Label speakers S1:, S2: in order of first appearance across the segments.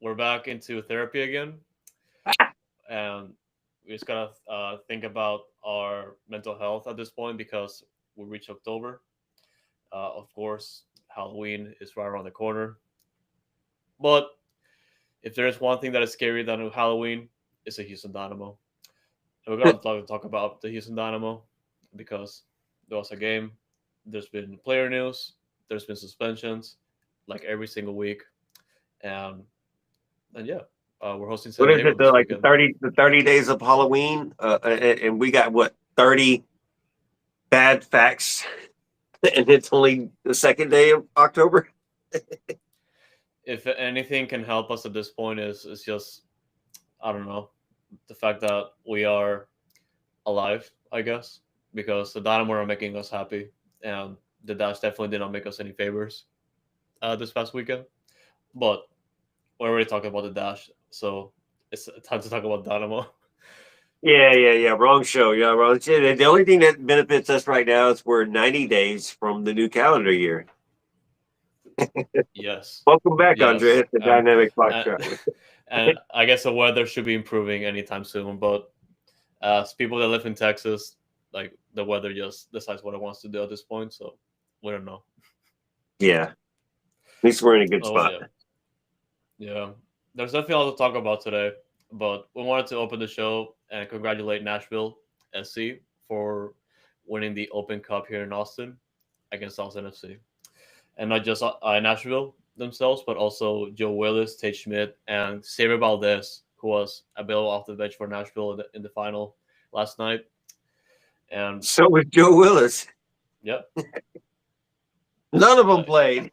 S1: we're back into therapy again, and we just gotta think about our mental health at this point because we reach October. Of course, Halloween is right around the corner. But if there is one thing that is scarier than Halloween, it's a Houston Dynamo. And we're gonna talk about the Houston Dynamo because there was a game. There's been player news. There's been suspensions, like every single week, and yeah, we're hosting
S2: What
S1: San
S2: is
S1: Diego
S2: it?
S1: this
S2: Like the
S1: weekend.
S2: 30 days of Halloween, and we got what 30 bad facts, and it's only the second day of October.
S1: If anything can help us at this point is just I don't know the fact that we are alive, I guess, because the Dynamo are making us happy, and the Dash definitely did not make us any favors this past weekend. But we're already talking about the Dash, so it's time to talk about Dynamo.
S2: Yeah. Wrong show. Yeah, wrong. The only thing that benefits us right now is we're 90 days from the new calendar year.
S1: Yes,
S2: Welcome back,
S1: yes,
S2: Andrea, the dynamic fox
S1: and,
S2: traveler.
S1: and I guess the weather should be improving anytime soon. But as people that live in Texas, like the weather just decides what it wants to do at this point, so we don't know.
S2: Yeah, at least we're in a good
S1: Oh
S2: spot.
S1: yeah, yeah. There's definitely a lot to talk about today, but we wanted to open the show and congratulate Nashville SC for winning the Open Cup here in Austin against Austin FC, and not just Nashville themselves, but also Joe Willis, Tate Schmidt, and Xavier Valdez, who was available off the bench for Nashville in the final last night. And
S2: So was Joe Willis.
S1: yeah,
S2: None of
S1: uh,
S2: them played.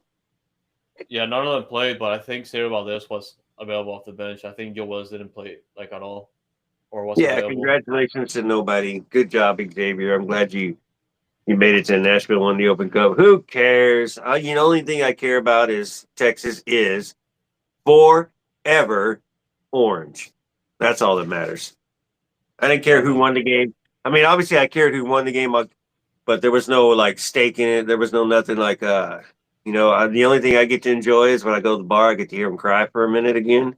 S1: yeah, none of them played, but I think Xavier Valdez was available off the bench. I think Joe Willis didn't play like at all or wasn't
S2: Yeah,
S1: available.
S2: congratulations to nobody. Good job, Xavier. I'm glad you made it to Nashville, won the Open Cup. Who cares? Only thing I care about is Texas is forever orange. That's all that matters. I didn't care who won the game. I mean, obviously, I cared who won the game, but there was no like stake in it. There was no nothing like the only thing I get to enjoy is when I go to the bar, I get to hear them cry for a minute again.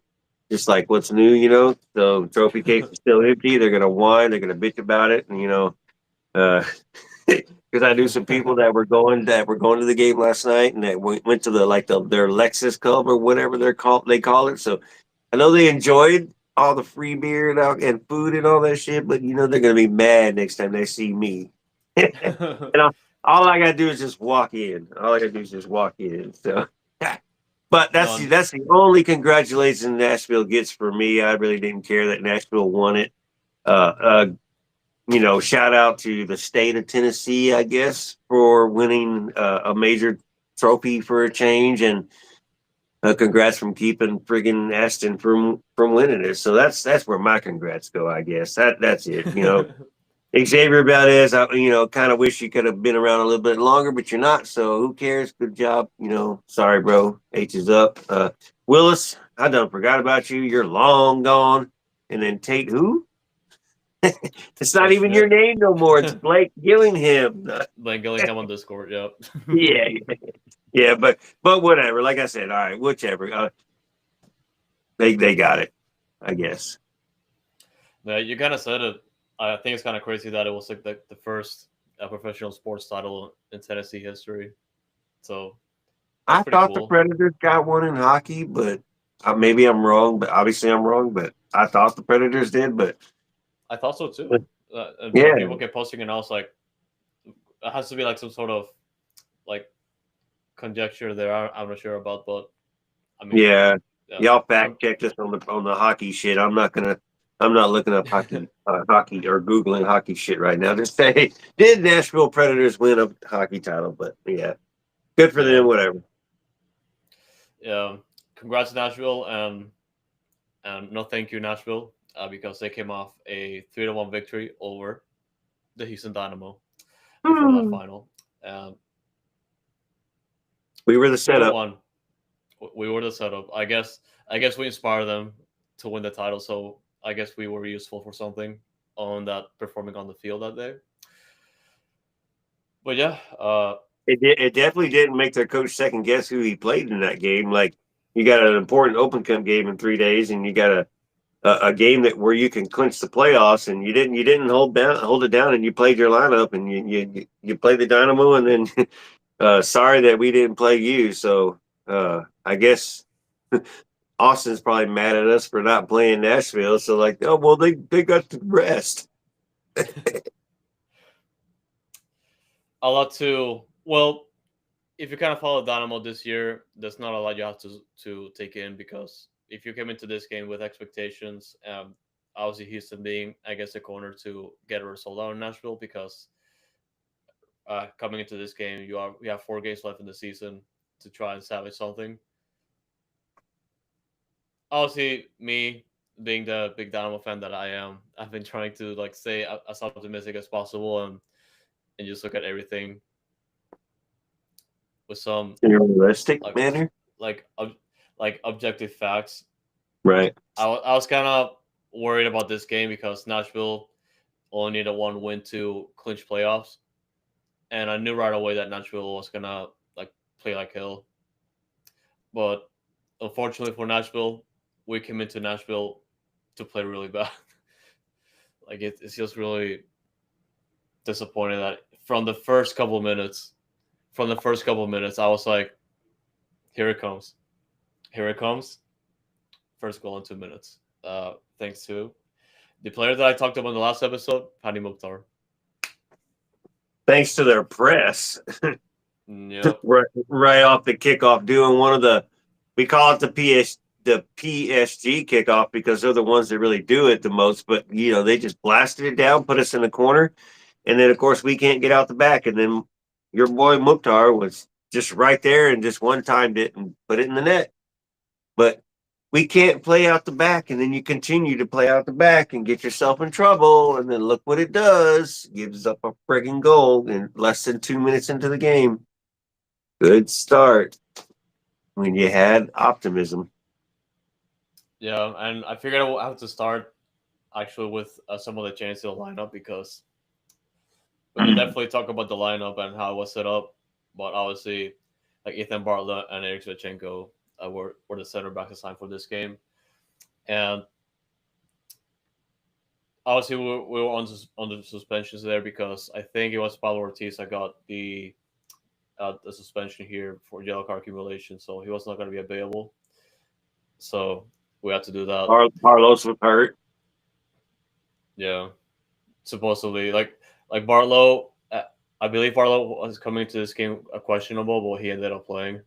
S2: Just like what's new. So trophy case is still empty. They're gonna whine. They're gonna bitch about it, and uh, because I knew some people that were going to the game last night, and that went to their Lexus Club or whatever they call it. So I know they enjoyed all the free beer and food and all that shit, but they're gonna be mad next time they see me. and all I gotta do is just walk in. All I gotta do is just walk in. So, but that's the
S1: no,
S2: that's the only congratulations Nashville gets for me. I really didn't care that Nashville won it. Uh, uh, shout out to the state of Tennessee, I guess, for winning a major trophy for a change, and congrats from keeping friggin' Aston from winning it. So that's where my congrats go. I guess that's it. Xavier Valdez, kind of wish you could have been around a little bit longer, but you're not. So who cares? Good job. Sorry, bro. H is up. Willis, I done forgot about you. You're long gone. And then Tate, who? It's not
S1: Tate
S2: even your
S1: Schmidt.
S2: name no more. It's Blake Gillingham.
S1: Blake Gillingham on Discord. Yep.
S2: Yeah, yeah, but whatever. Like I said, all right, whichever. They got it, I guess.
S1: Yeah, you kind of said it. I think it's kind of crazy that it was like the first professional sports title in Tennessee history. So that's
S2: I
S1: pretty
S2: thought the
S1: cool.
S2: Predators got one in hockey, but maybe I'm wrong. But obviously I'm wrong. But I thought the Predators did.
S1: I thought so too.
S2: But
S1: And some
S2: yeah,
S1: people kept posting, and I was like, it has to be like some sort of like conjecture there. I'm not sure about, but I mean,
S2: yeah.
S1: yeah,
S2: Y'all
S1: some
S2: fact checked us on the hockey shit. I'm not looking up hockey or googling hockey shit right now. Just say, did Nashville Predators win a hockey title? But yeah, good for
S1: yeah,
S2: them. Whatever.
S1: yeah. Congrats Nashville, and no thank you Nashville because they came off a 3-1 victory over the Houston Dynamo before that
S2: Hmm.
S1: final. Um,
S2: We were the
S1: three to
S2: setup.
S1: one. We were the setup. I guess we inspired them to win the title. So I guess we were useful for something on that performing on the field that day. But yeah,
S2: It definitely didn't make their coach second guess who he played in that game. Like You got an important Open Cup game in 3 days, and you got a game that where you can clinch the playoffs, and you didn't hold it down, and you played your lineup, and you played the Dynamo, and then sorry that we didn't play you. So I guess Austin's probably mad at us for not playing Nashville. So like, oh well, they got to rest.
S1: A lot to well, if you kind of follow Dynamo this year, there's not a lot you have to take in because if you came into this game with expectations, obviously Houston being I guess a corner to get a result out in Nashville because coming into this game we have 4 games left in the season to try and salvage something. Obviously, me being the big Dynamo fan that I am, I've been trying to like stay as optimistic as possible and just look at everything with some
S2: In a realistic
S1: like
S2: manner,
S1: like like objective facts.
S2: right?
S1: I was kind of worried about this game because Nashville only needed one win to clinch playoffs, and I knew right away that Nashville was gonna like play like hell. But unfortunately for Nashville, we came into Nashville to play really bad. Like it's just really disappointing that from the first couple of minutes, I was like, here it comes, here it comes. First goal in 2 minutes. Thanks to the player that I talked about in the last episode, Paddy Mukhtar.
S2: Thanks to their press,
S1: Yep.
S2: right off the kickoff, doing one of the we call it the PSG kickoff because they're the ones that really do it the most. But they just blasted it down, put us in the corner, and then of course we can't get out the back. And then your boy Mukhtar was just right there and just one timed it and put it in the net. But we can't play out the back, and then you continue to play out the back and get yourself in trouble. And then look what it does: gives up a frigging goal in less than 2 minutes into the game. Good start when you had optimism.
S1: Yeah, and I figured I will have to start actually with some of the changes to the lineup because we can definitely talk about the lineup and how it was set up. But obviously, like Ethan Bartlett and Eric Zvechenko were the center backs assigned for this game. And obviously, we were on the suspensions there because I think it was Paulo Ortiz that got the suspension here for yellow card accumulation, so he was not going to be available. So we had to do that.
S2: Carlos was hurt.
S1: Yeah, supposedly, like Barlow, I believe Barlow was coming to this game questionable, but he ended up playing,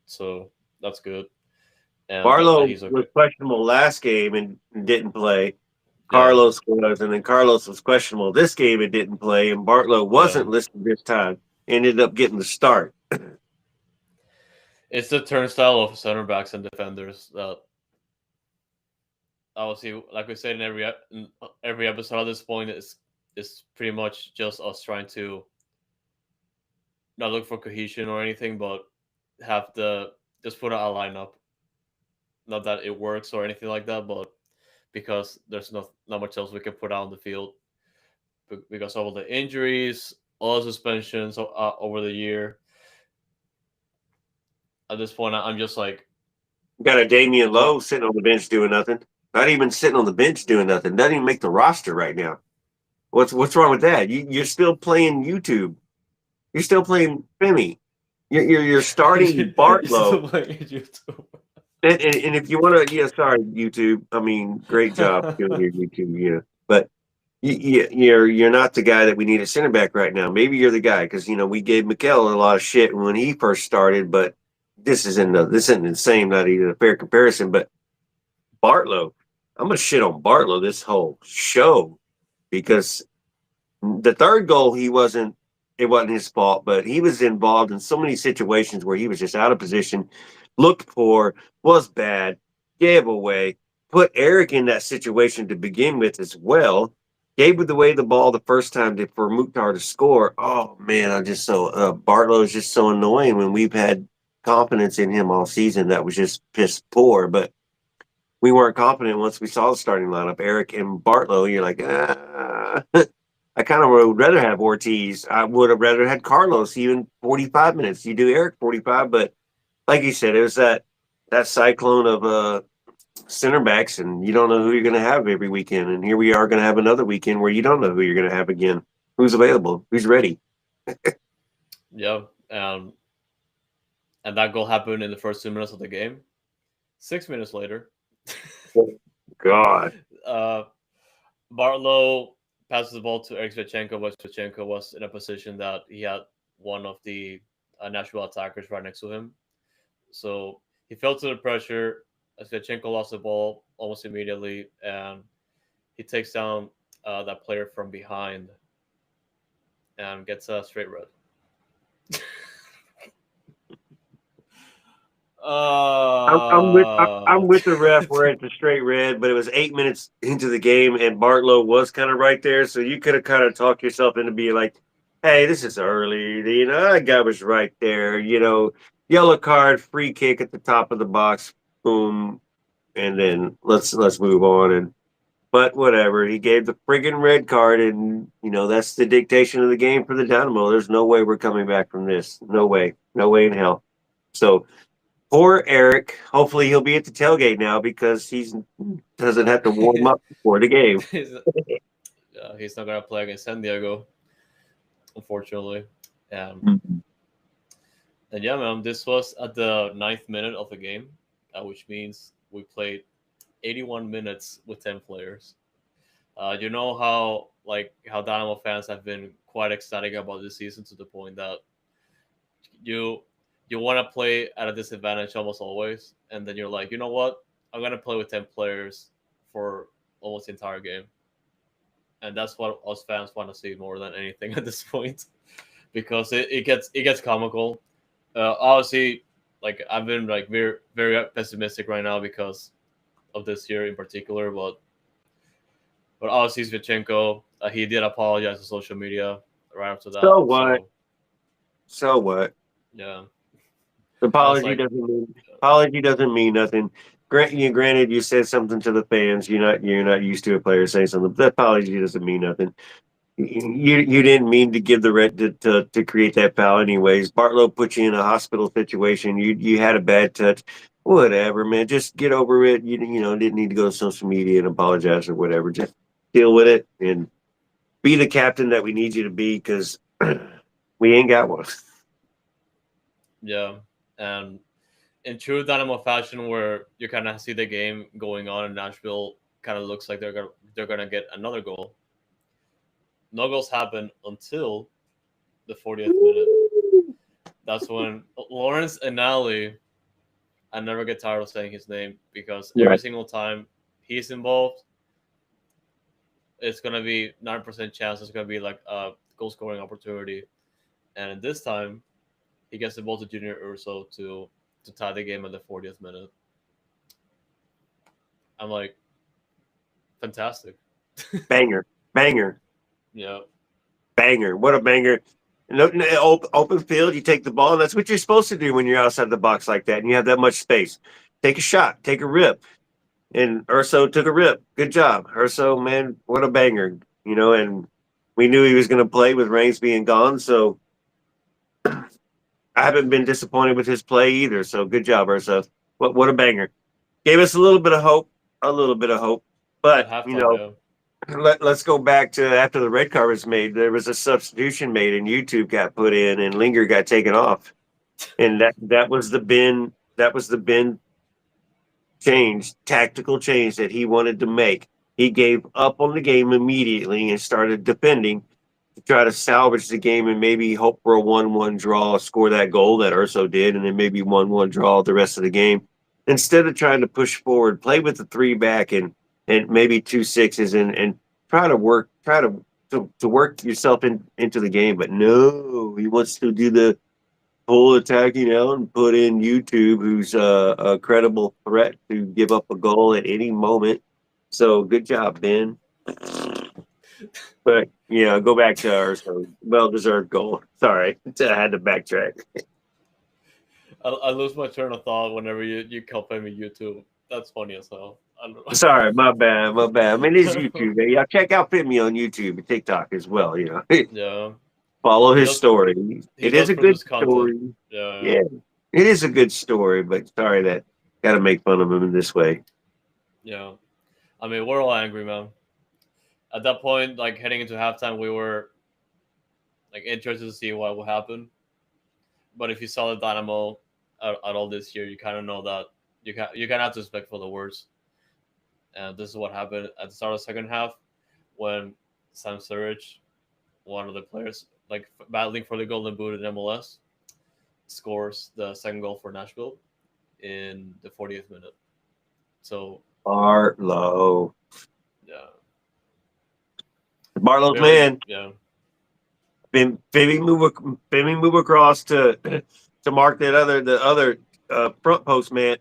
S1: so that's good, and that
S2: Barlow
S1: he's
S2: was
S1: okay.
S2: questionable last game and didn't play.
S1: Yeah,
S2: Carlos was, and then Carlos was questionable this game and didn't play, and Bartlow
S1: yeah.
S2: wasn't listed this time. Ended up getting the start.
S1: It's the turnstile of center backs and defenders that obviously, like we said in every episode at this point, is pretty much just us trying to not look for cohesion or anything, but have the just put out a lineup. Not that it works or anything like that, but because there's not much else we can put out on the field because of all the injuries, all the suspensions over the year. At this point, I'm just like,
S2: Got a Damian
S1: what?
S2: Lowe sitting on the bench doing nothing. Not even sitting on the bench doing nothing. Doesn't even make the roster right now. What's wrong with that? You're still playing YouTube. You're still playing Femi. You're starting
S1: It's
S2: Bartlow.
S1: still playing YouTube.
S2: And if you want to, yeah, sorry, YouTube. I mean, great job doing your YouTube, But you're not the guy that we need at center back right now. Maybe you're the guy because we gave Mikel a lot of shit when he first started, but this isn't the same, not even a fair comparison. But Bartlow, I'm gonna shit on Bartlow this whole show because the third goal it wasn't his fault, but he was involved in so many situations where he was just out of position, looked poor, was bad, gave away, put Eric in that situation to begin with as well. Gave away the ball the first time for Mukhtar to score. Oh man, I'm just so Bartlow is just so annoying when we've had confidence in him all season. That was just piss poor, but we weren't confident once we saw the starting lineup. Eric and Bartlow, you're like, ah. I kind of would rather have Ortiz. I would have rather had Carlos even 45 minutes. You do Eric 45, but like you said, it was that that cyclone of center backs, and you don't know who you're going to have every weekend. And here we are going to have another weekend where you don't know who you're going to have again. Who's available? Who's ready?
S1: Yeah, and that goal happened in the first 2 minutes of the game. 6 minutes later,
S2: God.
S1: uh, Barlow passes the ball to Eric Svechenko, but Svechenko was in a position that he had one of the Nashville attackers right next to him. So he fell to the pressure. Svechenko lost the ball almost immediately, and he takes down that player from behind and gets a straight red.
S2: I'm with the ref where it's a straight red, but it was 8 minutes into the game, and Bartlow was kind of right there, so you could have kind of talked yourself into being like, "Hey, this is early." That guy was right there. Yellow card, free kick at the top of the box, boom, and then let's move on. And but whatever, he gave the friggin' red card, and that's the dictation of the game for the Dynamo. There's no way we're coming back from this. No way in hell. So poor Eric. Hopefully, he'll be at the tailgate now because he doesn't have to warm up before the game.
S1: he's, he's not gonna play against San Diego, unfortunately. Um,
S2: Mhm.
S1: and yeah, man, this was at the 9th minute of the game, which means we played 81 minutes with 10 players. You know how Dynamo fans have been quite ecstatic about this season to the point that you you want to play at a disadvantage almost always, and then you're like, you know what, I'm gonna play with 10 players for almost the entire game, and that's what us fans want to see more than anything at this point, because it gets comical. Obviously, like I've been like very pessimistic right now because of this year in particular, but obviously Svichenko, he did apologize to social media right after that.
S2: So what?
S1: So
S2: So what?
S1: yeah, I was
S2: Apology
S1: like,
S2: doesn't mean apology doesn't mean nothing. Granted, you said something to the fans. You're not used to a player saying something. But that apology doesn't mean nothing. You didn't mean to give the red to create that foul anyways. Bartlow put you in a hospital situation. You had a bad touch. Whatever, man. Just get over it. Didn't need to go to social media and apologize or whatever. Just deal with it and be the captain that we need you to be because we ain't got one.
S1: yeah, and in true Dynamo fashion, where you kind of see the game going on in Nashville, kind of looks like they're gonna get another goal. No goals happen until the 40th minute. That's when Lawrence Anali, I never get tired of saying his name because
S2: Yeah.
S1: every single time he's involved, it's gonna be 9% chance it's gonna be like a goal scoring opportunity. And this time, he gets the ball to Junior Urso to tie the game at the 40th minute. I'm like, fantastic.
S2: Banger, banger,
S1: Yeah,
S2: banger. What a banger. No, open field, you take the ball, and that's what you're supposed to do when you're outside the box like that and you have that much space. Take a shot, take a rip. And Urso took a rip. Good job. Urso, man, what a banger. And we knew he was going to play with Reigns being gone. So I haven't been disappointed with his play either. So good job, Urso. What a banger. Gave us a little bit of hope, a little bit of hope.
S1: at
S2: But,
S1: halftime, yeah.
S2: let's go back to after the red card was made. There was a substitution made, and YouTube got put in, and Linger got taken off, and that was the Ben tactical change that he wanted to make. He gave up on the game immediately and started defending to try to salvage the game and maybe hope for a 1-1 draw, score that goal that Urso did, and then maybe 1-1 draw the rest of the game. Instead of trying to push forward, play with the three back and maybe two sixes and try to work yourself into the game. But no, he wants to do the full attacking out and put in YouTube, who's a credible threat to give up a goal at any moment. So good job, Ben. But go back to our well deserved goal. Sorry, I had to backtrack.
S1: I lose my train of thought whenever you compare me YouTube. That's funny as hell. I don't
S2: Sorry, my bad, my bad. I mean, it's YouTube. Man. Y'all check out Fit Me on YouTube and TikTok as well.
S1: yeah,
S2: Follow
S1: he
S2: his
S1: does
S2: story.
S1: he
S2: It is
S1: does
S2: a good
S1: produce content.
S2: story.
S1: Yeah,
S2: Yeah, it is a good story. But sorry that Got to make fun of him in this way.
S1: Yeah, I mean we're all angry, man. At that point, like heading into halftime, we were like interested to see what would happen. But if you saw the Dynamo at all this year, you kind of know that you kind of have to expect for the worst. And this is what happened at the start of the second half when Sam Sturridge, one of the players like battling for the Golden Boot in MLS, scores the second goal for Nashville in the 40th minute. So
S2: Barlow.
S1: yeah,
S2: Barlow's
S1: very
S2: man.
S1: yeah,
S2: Maybe move across to mark the other front post man.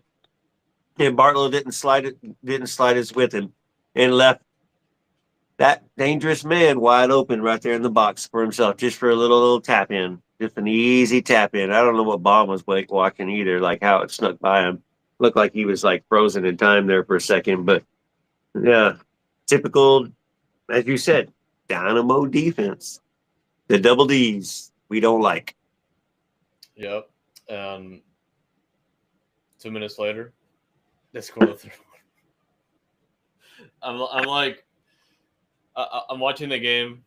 S2: And Barlow didn't slide his with him and left that dangerous man wide open right there in the box for himself, just for a little tap in, just an easy tap in. I don't know what Bob was watching either, like how it snuck by him. Looked like he was like frozen in time there for a second, but yeah, typical, as you said, Dynamo defense. The double D's we don't like.
S1: yep. And 2 minutes later, they score the third. I'm like I'm watching the game.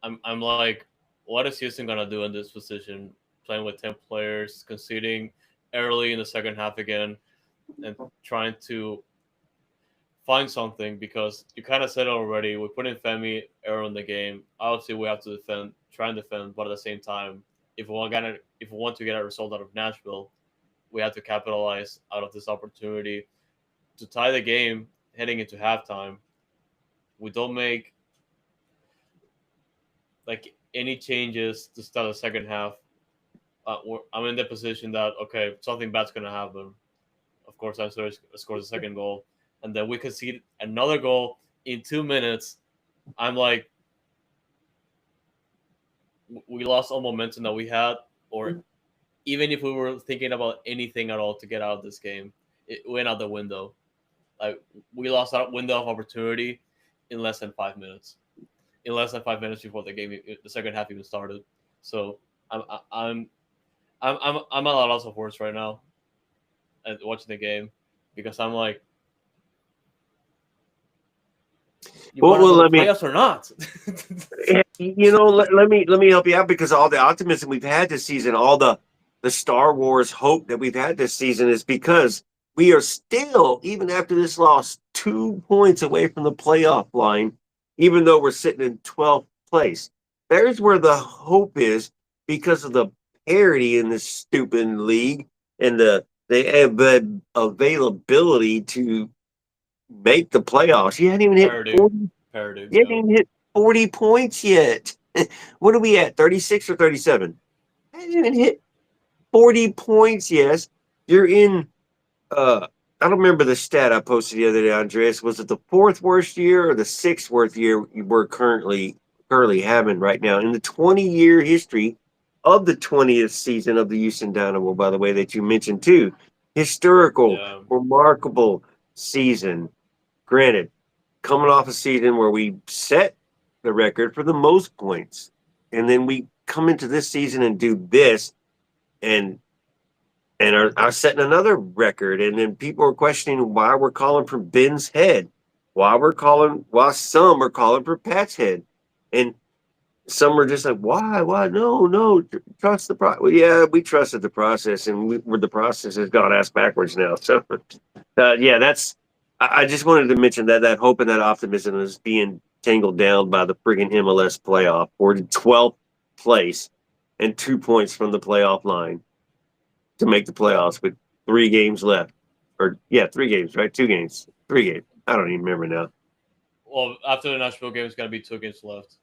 S1: I'm like, what is Houston gonna do in this position? Playing with 10 players, conceding early in the second half again, and trying to find something because you kind of said it already. We put in Femi early in the game. Obviously, we have to defend, try and defend, but at the same time, if we want to get a result out of Nashville, we have to capitalize out of this opportunity to tie the game heading into halftime. We don't make like any changes to start the second half. I'm in the position that okay, something bad's gonna happen. Of course, I scores a second goal, and then we concede another goal in 2 minutes. I'm like, we lost all momentum that we had, or even if we were thinking about anything at all to get out of this game, it went out the window. Like we lost that window of opportunity in less than 5 minutes. In less than 5 minutes before the game, the second half even started. So I'm I'm I'm at a loss of words right now at watching the game because I'm like, you want to
S2: Well,
S1: go to
S2: let me
S1: playoffs or not?
S2: let me help you out because all the optimism we've had this season, all the Star Wars hope that we've had this season is because we are still, even after this loss, 2 points away from the playoff line, even though we're sitting in 12th place. There's where the hope is because of the parity in this stupid league and the availability to make the playoffs. You hadn't even hit
S1: Parody,
S2: 40
S1: parody.
S2: you haven't
S1: Yeah,
S2: even hit 40 points yet. What are we at? 36 or 37? I haven't even hit 40 points yet. You're in I don't remember the stat I posted the other day, Andreas. Was it the fourth worst year or the sixth worst year we're currently having right now in the 20-year history of the 20th season of the Houston Dynamo, by the way, that you mentioned too. Historical,
S1: yeah,
S2: remarkable season. Granted, coming off a season where we set the record for the most points, and then we come into this season and do this, and are setting another record, and then people are questioning why we're calling for Ben's head, why some are calling for Pat's head, and some are just like, why, no, trust the process. Well, yeah, we trusted the process, and the process has gone ass backwards now. So yeah, that's. I just wanted to mention that hope and that optimism is being tangled down by the friggin' MLS playoff. We're in 12th place and 2 points from the playoff line to make the playoffs with 3 games left. Or yeah, 3 games, right? 2 games, 3 games. I don't even remember now.
S1: well, after the Nashville game, it's gonna be 2 games left,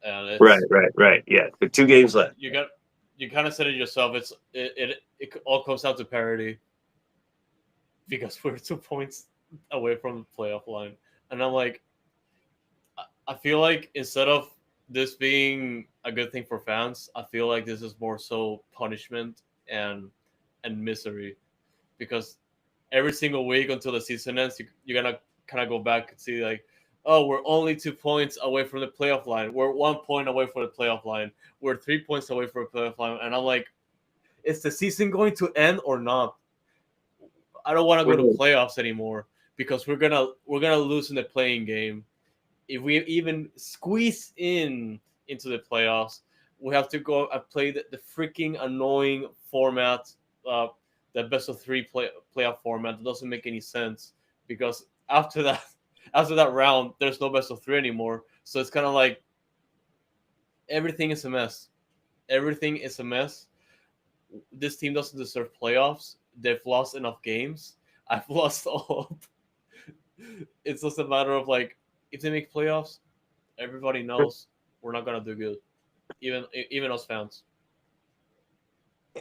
S1: and
S2: Right,
S1: it's
S2: right. Yeah, but 2 games left.
S1: you got you kind of said it yourself. It all comes down to parity because we're 2 points away from the playoff line, and I'm like, I feel like instead of this being a good thing for fans, I feel like this is more so punishment and misery because every single week until the season ends, you're gonna kind of go back and see like, oh, we're only 2 points away from the playoff line. We're 1 point away from the playoff line. We're 3 points away from the playoff line, and I'm like, is the season going to end or not? I don't want to go to
S2: We're
S1: playoffs anymore because we're gonna lose in the playing game. If we even squeeze into the playoffs, we have to go and play the freaking annoying format, uh, the best of three playoff format. It doesn't make any sense because after that, after that round, there's no best of three anymore. So it's kind of like everything is a mess. Everything is a mess. This team doesn't deserve playoffs. They've lost enough games. I've lost all. It's just a matter of like if they make playoffs, everybody knows we're not gonna do good. Even us fans.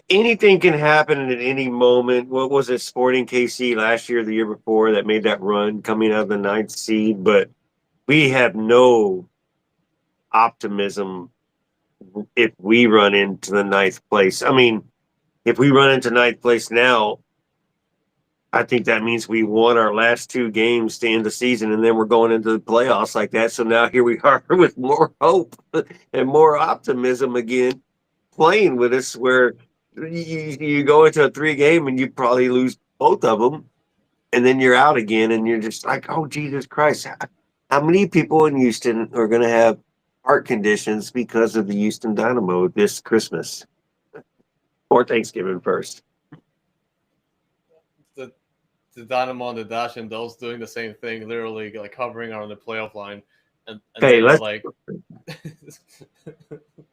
S2: anything can happen at any moment. What was it, Sporting KC last year, the year before, that made that run coming out of the ninth seed? But we have no optimism if we run into the ninth place. I mean, if we run into ninth place now, I think that means we won our last two games to end the season, and then we're going into the playoffs like that. So now here we are with more hope and more optimism again, playing with us. Where you go into a three game and you probably lose both of them, and then you're out again, and you're just like, oh Jesus Christ! How many people in Houston are going to have heart conditions because of the Houston Dynamo this Christmas or Thanksgiving first?
S1: The the Dynamo on the dash and those doing the same thing, literally like hovering around the playoff line, and
S2: Okay,
S1: then you're
S2: let's
S1: like,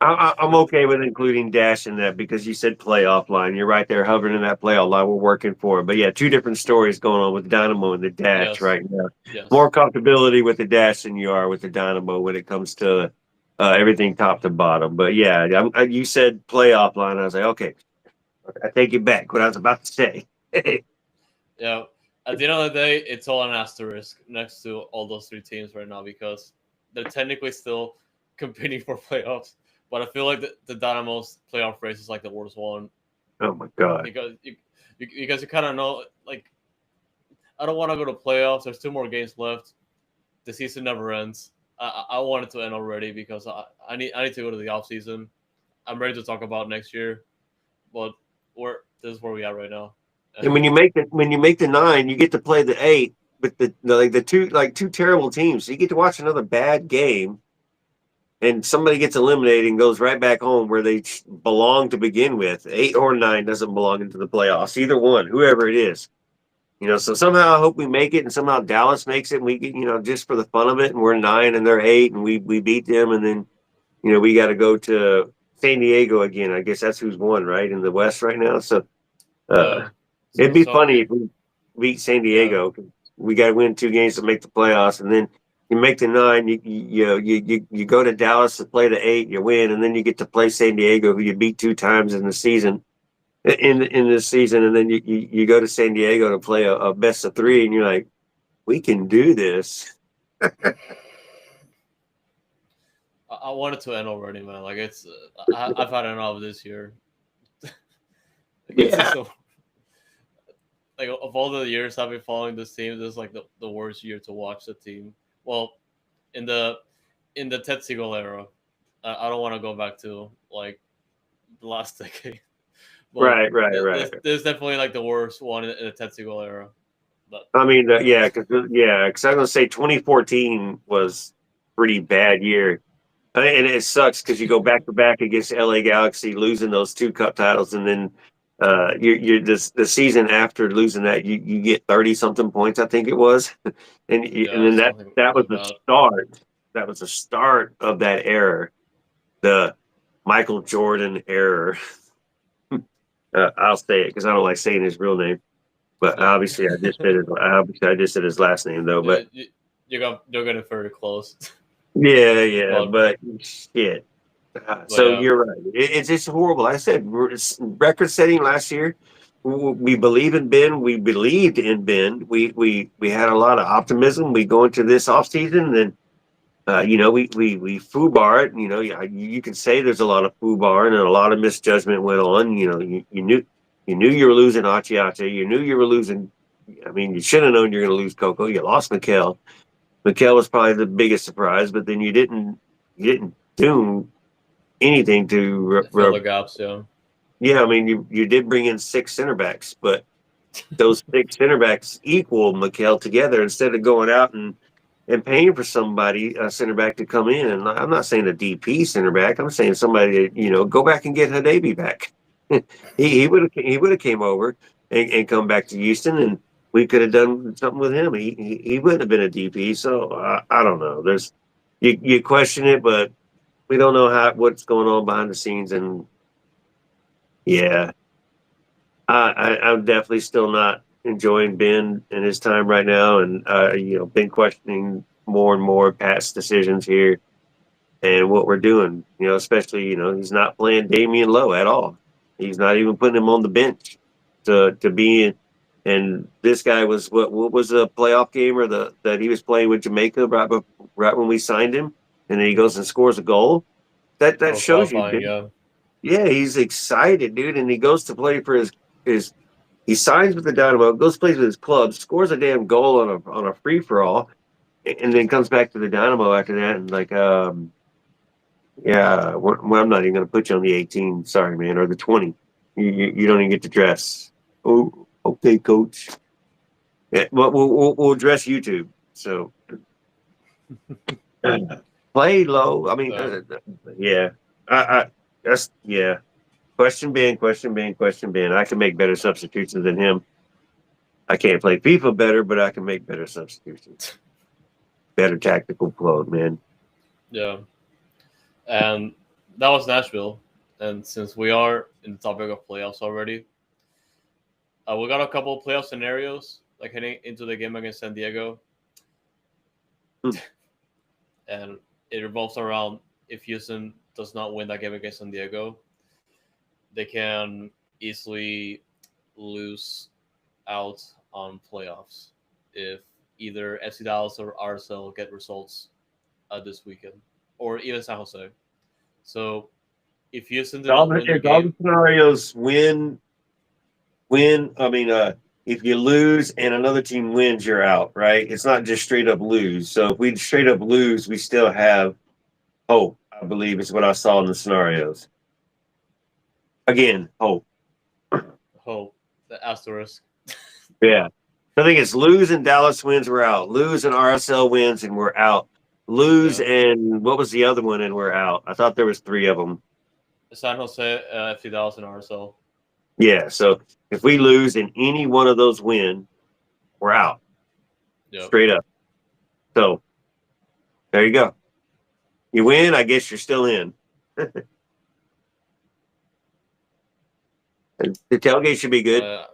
S2: I'm okay with including Dash in that because you said playoff line. You're right there hovering in that playoff line. We're working for it. But yeah, two different stories going on with Dynamo and the Dash
S1: yes,
S2: right now.
S1: yes.
S2: More comfortability with the Dash than you are with the Dynamo when it comes to everything top to bottom. But yeah, you said playoff line. I was like, okay, I take it back. What I was about to say.
S1: Yeah. At the end of the day, it's all an asterisk next to all those three teams right now because they're technically still competing for playoffs. But I feel like the Dynamo's playoff race is like the worst one
S2: Oh my god.
S1: because because you kind of know like I don't want to go to playoffs. There's two more games left. The season never ends. I want it to end already because I need to go to the off season. I'm ready to talk about next year, but this is where we are right now.
S2: And when you make the nine, you get to play the eight with the two terrible teams. So you get to watch another bad game, and somebody gets eliminated and goes right back home where they belong to begin with. Eight or nine doesn't belong into the playoffs. Either one, whoever it is. So somehow I hope we make it, and somehow Dallas makes it, and we get, just for the fun of it, and we're nine and they're eight, and we beat them, and then we got to go to San Diego again. I guess that's who's won right in the West right now. So uh,
S1: Yeah.
S2: it'd be funny if we beat San
S1: Yeah.
S2: Diego. We got to win two games to make the playoffs, and then you make the nine. You go to Dallas to play the eight. You win, and then you get to play San Diego, who you beat two times in the season. In this season, and then you go to San Diego to play a best of three, and you're like, we can do this.
S1: I want it to end already, man. Like it's I've had enough this year. Like it's just
S2: Yeah,
S1: so like of all the years I've been following this team, this is like the worst year to watch the team. Well, in the Ted Siegel era, I don't want to go back to like the last decade, but
S2: right.
S1: this is definitely like the worst one in the Ted Siegel era. But
S2: I mean,
S1: you know,
S2: because I'm gonna say 2014 was pretty bad year. And it sucks because you go back to back against LA Galaxy, losing those two cup titles, and then you're the season after losing that, you get 30 something points, I think it was, and
S1: yeah,
S2: then
S1: something
S2: that was
S1: like
S2: the
S1: that.
S2: start. That was the start of that era, the Michael Jordan era. I'll say it because I don't like saying his real name, but
S1: Yeah,
S2: obviously I just said his last name though.
S1: yeah,
S2: But
S1: you're getting very close.
S2: yeah,
S1: but
S2: but shit.
S1: but
S2: So
S1: yeah,
S2: you're right. It's just horrible. I said it's record setting last year. We believe in Ben. We believed in Ben. We had a lot of optimism. We go into this off season, and we foobar it. You can say there's a lot of foobar and a lot of misjudgment went on. You knew you were losing Achiachi. You knew you were losing. I mean, you should have known you're going to lose Coco. You lost Mikel. Mikel was probably the biggest surprise, but then you didn't do anything to
S1: fill the gaps. Yeah,
S2: yeah, I mean, you did bring in six center backs, but those 6 center backs equal Mikel together instead of going out and paying for somebody a center back to come in. And I'm not saying a DP center back. I'm saying somebody go back and get Hadabi back. he would have came over and come back to Houston, and we could have done something with him. He wouldn't have been a DP. So I don't know. There's you question it, but we don't know what's going on behind the scenes. And yeah, I'm definitely still not enjoying Ben and his time right now, and been questioning more and more past decisions here and what we're doing. Especially he's not playing Damian Lowe at all. He's not even putting him on the bench to be in. And this guy was what was the playoff game or that he was playing with Jamaica right when we signed him, and then he goes and scores a goal. That
S1: For
S2: shows you,
S1: qualifying,
S2: dude.
S1: yeah.
S2: Yeah, he's excited, dude, and he goes to play for his he signs with the Dynamo, goes plays with his club, scores a damn goal on a free for all, and then comes back to the Dynamo after that. And like, yeah, well, I'm not even going to put you on the 18. Sorry, man, or the 20. You don't even get to dress. Oh, okay, coach. Yeah, well, we'll dress YouTube. So play low. I mean,
S1: So,
S2: yeah, that's yeah. Question Ben, question Ben, question Ben. I can make better substitutions than him. I can't play FIFA better, but I can make better substitutions. Better tactical flow, man.
S1: yeah. And that was Nashville. And since we are in the topic of playoffs already, we got a couple of playoff scenarios like heading into the game against San Diego,
S2: Hmm.
S1: and it revolves around if Houston does not win that game against San Diego, they can easily lose out on playoffs if either FC Dallas or RSL get results this weekend, or even San Jose. So if Houston do not win their
S2: All the
S1: game,
S2: scenarios win. I mean, if you lose and another team wins, you're out, right? It's not just straight up lose. So if we straight up lose, we still have hope. I believe is what I saw in the scenarios. Again, hope.
S1: hope the asterisk.
S2: Yeah. I think it's lose and Dallas wins, we're out. Lose and RSL wins and we're out. Lose
S1: Yeah,
S2: and what was the other one and we're out? I thought there was 3 of them.
S1: San Jose, FC Dallas, and RSL.
S2: Yeah. So if we lose and any one of those win, we're out
S1: Yep.
S2: straight up. So there you go. You win, I guess you're still in. The tailgate should be good.
S1: Uh,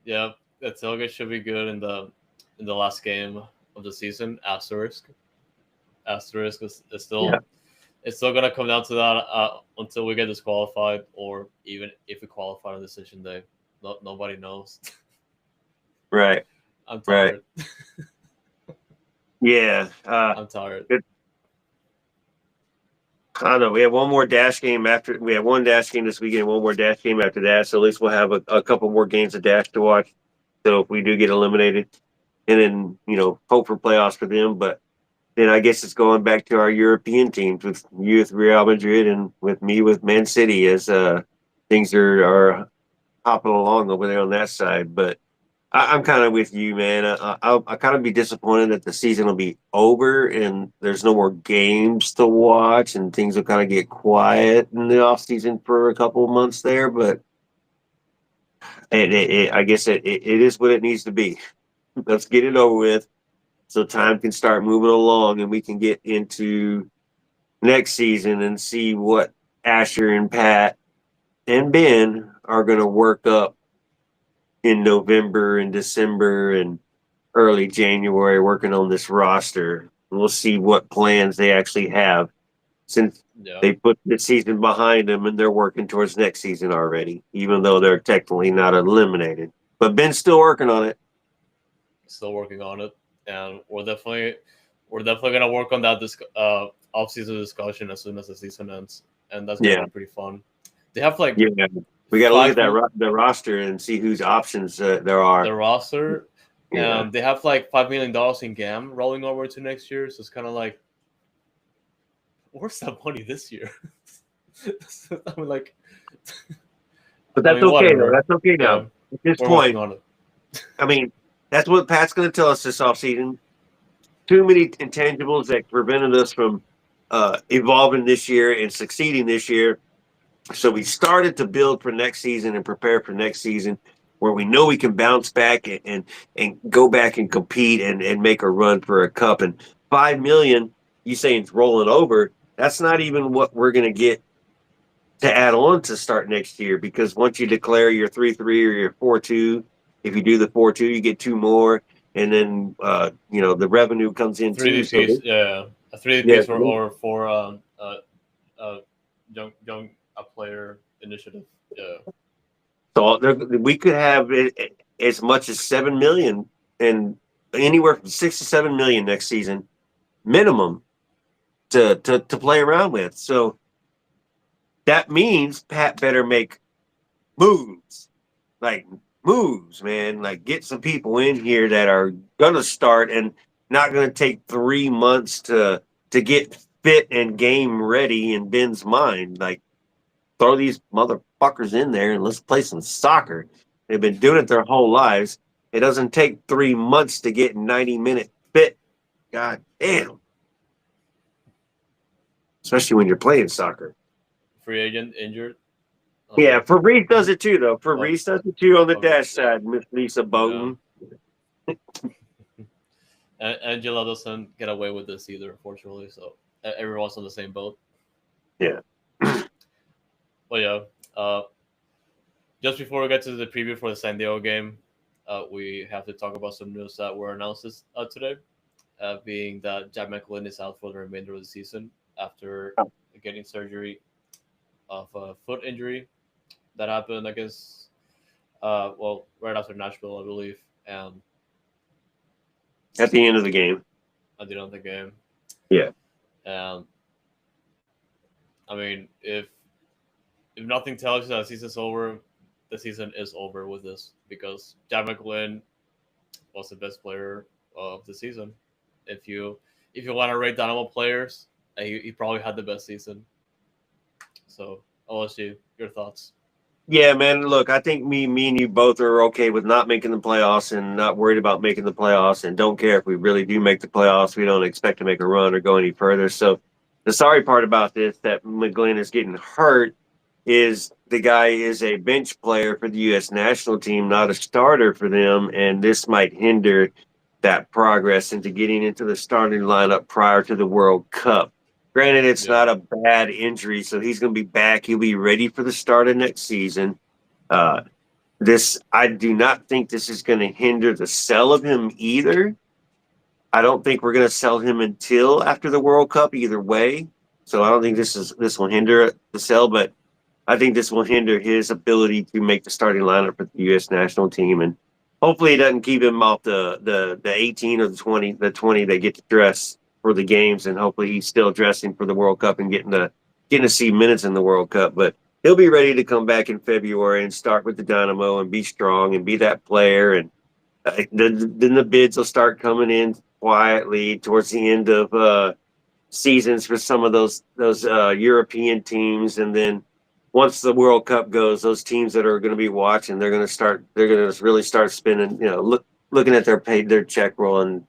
S1: yeah, the tailgate should be good in the last game of the season. Asterisk is
S2: Yeah.
S1: still it's still gonna come down to that until we get disqualified, or even if we qualify on decision day. Nobody knows.
S2: Right.
S1: I'm
S2: Right.
S1: tired.
S2: Yeah.
S1: I'm tired.
S2: Good. I don't know. We have one more dash game after. We have one dash game this weekend. One more dash game after that. So at least we'll have a couple more games of dash to watch. So if we do get eliminated, and then hope for playoffs for them. But then I guess it's going back to our European teams with you with Real Madrid and with me with Man City as things are hopping along over there on that side. But I'm kind of with you, man. I kind of be disappointed that the season will be over and there's no more games to watch and things will kind of get quiet in the off season for a couple of months there. But I guess it is what it needs to be. Let's get it over with so time can start moving along and we can get into next season and see what Asher and Pat and Ben are going to work up in November and December and early January working on this roster. We'll see what plans they actually have since
S1: Yeah,
S2: they put the season behind them and they're working towards next season already, even though they're technically not eliminated. But Ben's still working on it.
S1: still working on it, and we're definitely gonna work on that off-season discussion as soon as the season ends, and that's gonna
S2: Yeah,
S1: be pretty fun. They have like
S2: yeah. We got to look at
S1: five mil-
S2: the roster and see whose options there are.
S1: the roster,
S2: Yeah,
S1: and they have like $5 million in GAM rolling over to next year. So it's kind of like, where's that money this year? I mean, like,
S2: But
S1: I
S2: that's
S1: mean,
S2: okay though.
S1: whatever.
S2: That's okay
S1: Yeah,
S2: now. At this
S1: we're working
S2: point,
S1: on it.
S2: I mean, that's what Pat's going to tell us this offseason. Too many intangibles that prevented us from evolving this year and succeeding this year. So we started to build for next season and prepare for next season, where we know we can bounce back and go back and compete and make a run for a cup. And 5 million, you saying it's rolling over? That's not even what we're going to get to add on to start next year, because once you declare your 3-3 or your 4-2, if you do the 4-2, you get two more, and then the revenue comes in
S1: Three
S2: too.
S1: D
S2: So
S1: piece, yeah, a 3D
S2: yeah,
S1: piece for young a player initiative. Yeah,
S2: so we could have as much as 7 million and anywhere from 6 to 7 million next season minimum to play around with. So that means Pat better make moves, like moves, man. Like get some people in here that are gonna start and not gonna take 3 months to get fit and game ready in Ben's mind. Like throw these motherfuckers in there and let's play some soccer. They've been doing it their whole lives. It doesn't take 3 months to get 90-minute fit. God damn. Especially when you're playing soccer.
S1: free agent injured.
S2: Yeah, Fabrice does it too, though.
S1: Well,
S2: Fabrice does it too on the dash
S1: yeah,
S2: side, Miss Lisa
S1: yeah.
S2: Bowden.
S1: Angela doesn't get away with this either, unfortunately. So everyone's on the same boat.
S2: Yeah.
S1: But yeah, uh, just before we get to the preview for the San Diego game, we have to talk about some news that were announced today, being that Jack McLean is out for the remainder of the season after getting surgery of a foot injury that happened, I guess, right after Nashville, I believe, and
S2: At the end of the game.
S1: at the end of the game.
S2: Yeah.
S1: And I mean, if nothing tells you that the season's over, the season is over with this because Jack McLean was the best player of the season. If you want to rate Dynamo players, he probably had the best season. So I'll ask you your thoughts.
S2: Yeah, man. Look, I think me and you both are okay with not making the playoffs and not worried about making the playoffs and don't care if we really do make the playoffs. We don't expect to make a run or go any further. So the sorry part about this that McGlynn is getting hurt is the guy is a bench player for the U.S. national team, not a starter for them, and this might hinder that progress into getting into the starting lineup prior to the World Cup. Granted, it's
S1: Yeah,
S2: not a bad injury, so he's going to be back. He'll be ready for the start of next season. Uh, this I do not think this is going to hinder the sell of him either. I don't think we're going to sell him until after the World Cup either way. So I don't think this will hinder the sell, but I think this will hinder his ability to make the starting lineup for the U.S. national team, and hopefully it doesn't keep him off the 18 or the 20 they get to dress for the games, and hopefully he's still dressing for the World Cup and getting to see minutes in the World Cup. But he'll be ready to come back in February and start with the Dynamo and be strong and be that player. And then the bids will start coming in quietly towards the end of seasons for some of those European teams, and then once the World Cup goes, those teams that are going to be watching, they're going to really start spending, looking at their check roll, and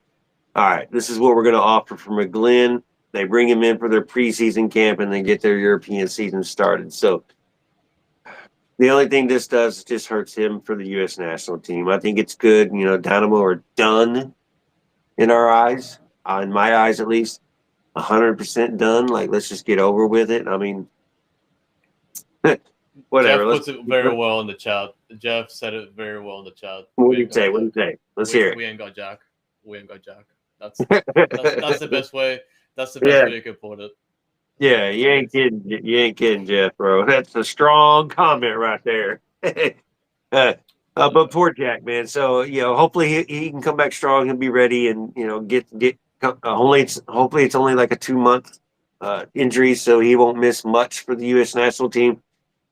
S2: all right, this is what we're going to offer for McGlynn. They bring him in for their preseason camp, and they get their European season started. So the only thing this does is just hurts him for the U.S. national team. I think it's good. Dynamo are done in our eyes, in my eyes at least. 100% done. Like, let's just get over with it. I mean, whatever.
S1: Jeff puts it very well in the chat. Jeff said it very well in the chat.
S2: What
S1: We
S2: do you
S1: ain't got
S2: say? What do
S1: Jack.
S2: you say? Let's hear
S1: We ain't got Jack. We ain't got Jack. That's
S2: it.
S1: that's the best way. That's the best
S2: Yeah,
S1: way you could put it.
S2: yeah. You ain't kidding. You ain't kidding, Jeff, bro. That's a strong comment right there. uh, but poor Jack, man. So hopefully he can come back strong and be ready, and get. Hopefully it's only like a 2 month injury, so he won't miss much for the U.S. national team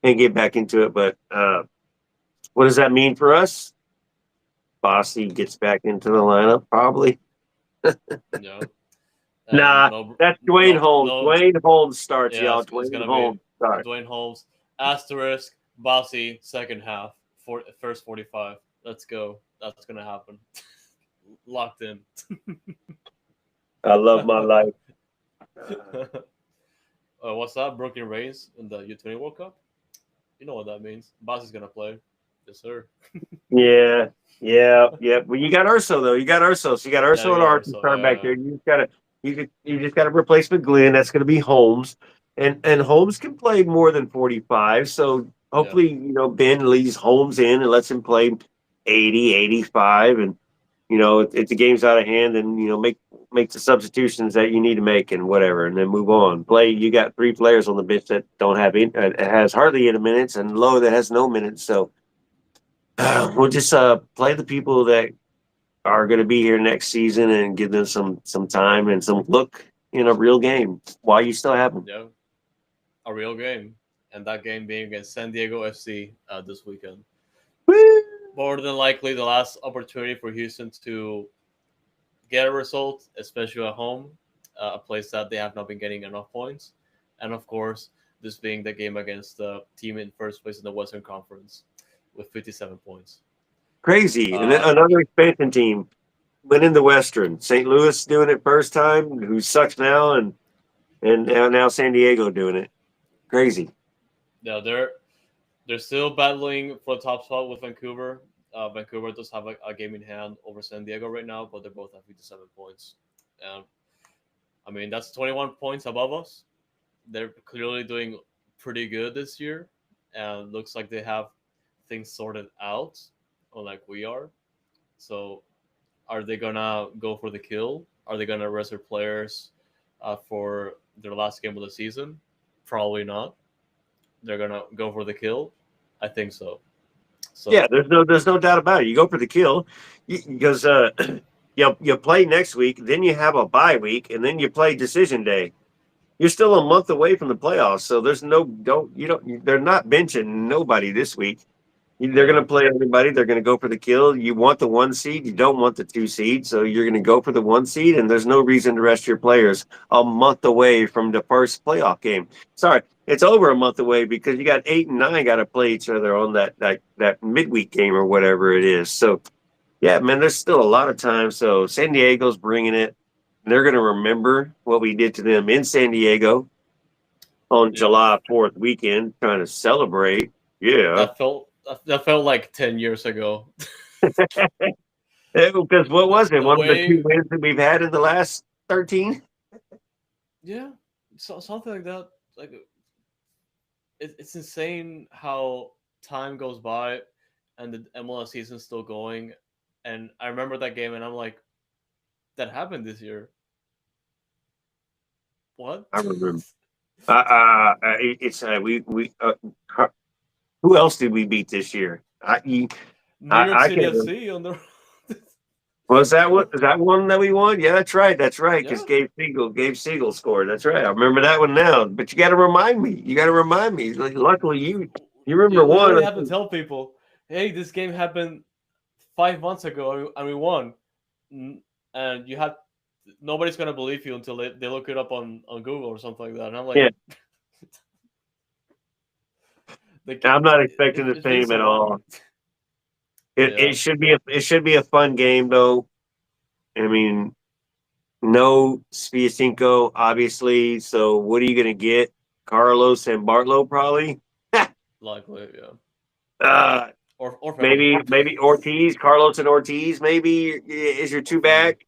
S2: and get back into it. But what does that mean for us? Bossy gets back into the lineup, probably.
S1: Yeah.
S2: Nah,
S1: No,
S2: that's Dwayne
S1: no,
S2: Holmes.
S1: no.
S2: Dwayne Holmes starts,
S1: Yeah,
S2: y'all.
S1: it's
S2: Dwayne
S1: gonna be
S2: Holmes starts.
S1: Dwayne Holmes. Asterisk Bossy second half for first 45. Let's go. That's gonna happen. Locked in.
S2: I love my life.
S1: What's that? Broken Reigns in the U20 World Cup? You know what that means. Bossy's gonna play. Yes, sir.
S2: Yeah, yeah. Well, you got Urso though. You got Urso. So you got
S1: Yeah,
S2: Urso
S1: you
S2: and
S1: got
S2: Arkansas
S1: Urso.
S2: back
S1: Yeah,
S2: there. You just gotta replace McGlynn. That's gonna be Holmes, and Holmes can play more than 45. So
S1: yeah,
S2: hopefully, Ben leaves Holmes in and lets him play 80, 85, and if the game's out of hand, then make the substitutions that you need to make and whatever, and then move on. Play. You got three players on the bench that don't have has hardly any minutes, and Lowe that has no minutes. So we'll just play the people that are going to be here next season and give them some time and some look in a real game while you still have them.
S1: yeah. A real game, and that game being against San Diego FC this weekend.
S2: Woo!
S1: More than likely, the last opportunity for Houston to get a result, especially at home, a place that they have not been getting enough points, and of course, this being the game against the team in first place in the Western Conference with 57 points.
S2: Crazy. And then
S1: Uh,
S2: another expansion team went in the Western. St. Louis doing it first time, who sucks now, and now San Diego doing it. Crazy.
S1: yeah, they're still battling for the top spot with Vancouver. Vancouver does have a game in hand over San Diego right now, but they're both at 57 points. And I mean, that's 21 points above us. They're clearly doing pretty good this year, and looks like they have things sorted out, unlike we are. So, are they gonna go for the kill? Are they gonna rest their players for their last game of the season? Probably not. They're gonna go for the kill. I think so.
S2: Yeah,
S1: So
S2: there's no doubt about it. You go for the kill because you play next week, then you have a bye week, and then you play decision day. You're still a month away from the playoffs, so there's no don't you don't they're not benching nobody this week. They're going
S1: yeah,
S2: to play everybody. They're going to go for the kill. You want the one seed. You don't want the two seed. So you're going to go for the one seed, and there's no reason to rest your players a month away from the first playoff game. Sorry, it's over a month away because you got 8 and 9 got to play each other on that midweek game or whatever it is. So yeah, man, there's still a lot of time. So San Diego's bringing it. They're going to remember what we did to them in San Diego on
S1: yeah.
S2: July 4th weekend, trying to celebrate. Yeah.
S1: That felt like 10 years ago.
S2: Because what
S1: the
S2: was it?
S1: the
S2: One of the two
S1: way,
S2: wins that we've had in the last 13?
S1: yeah, something like that. Like it's insane how time goes by, and the MLS season's still going. And I remember that game, and I'm like, that happened this year. What?
S2: I remember. It's who else did we beat this year?
S1: New York
S2: I
S1: City
S2: can't remember.
S1: FC on the.
S2: Was that what? Is that one that we won? Yeah, that's right. That's right. Because
S1: Yeah,
S2: Gabe Siegel scored. That's right. I remember that one now. But you got to remind me. You got to remind me. Like, luckily, you
S1: you
S2: remember
S1: literally
S2: one.
S1: have to tell people, hey, this game happened 5 months ago, and we won. And you had nobody's gonna believe you until they look it up on Google or something like that. And I'm like,
S2: Yeah,
S1: the,
S2: I'm not expecting the
S1: it's been
S2: same
S1: so
S2: at
S1: long.
S2: all. It
S1: Yeah,
S2: should be a fun game though. I mean, no Spiacinco, obviously. So what are you going to get? Carlos and Bartlow, probably.
S1: likely, yeah,
S2: uh,
S1: or Fenton.
S2: maybe Ortiz, Carlos and Ortiz. Maybe is your
S1: Or
S2: two
S1: Fenton.
S2: back.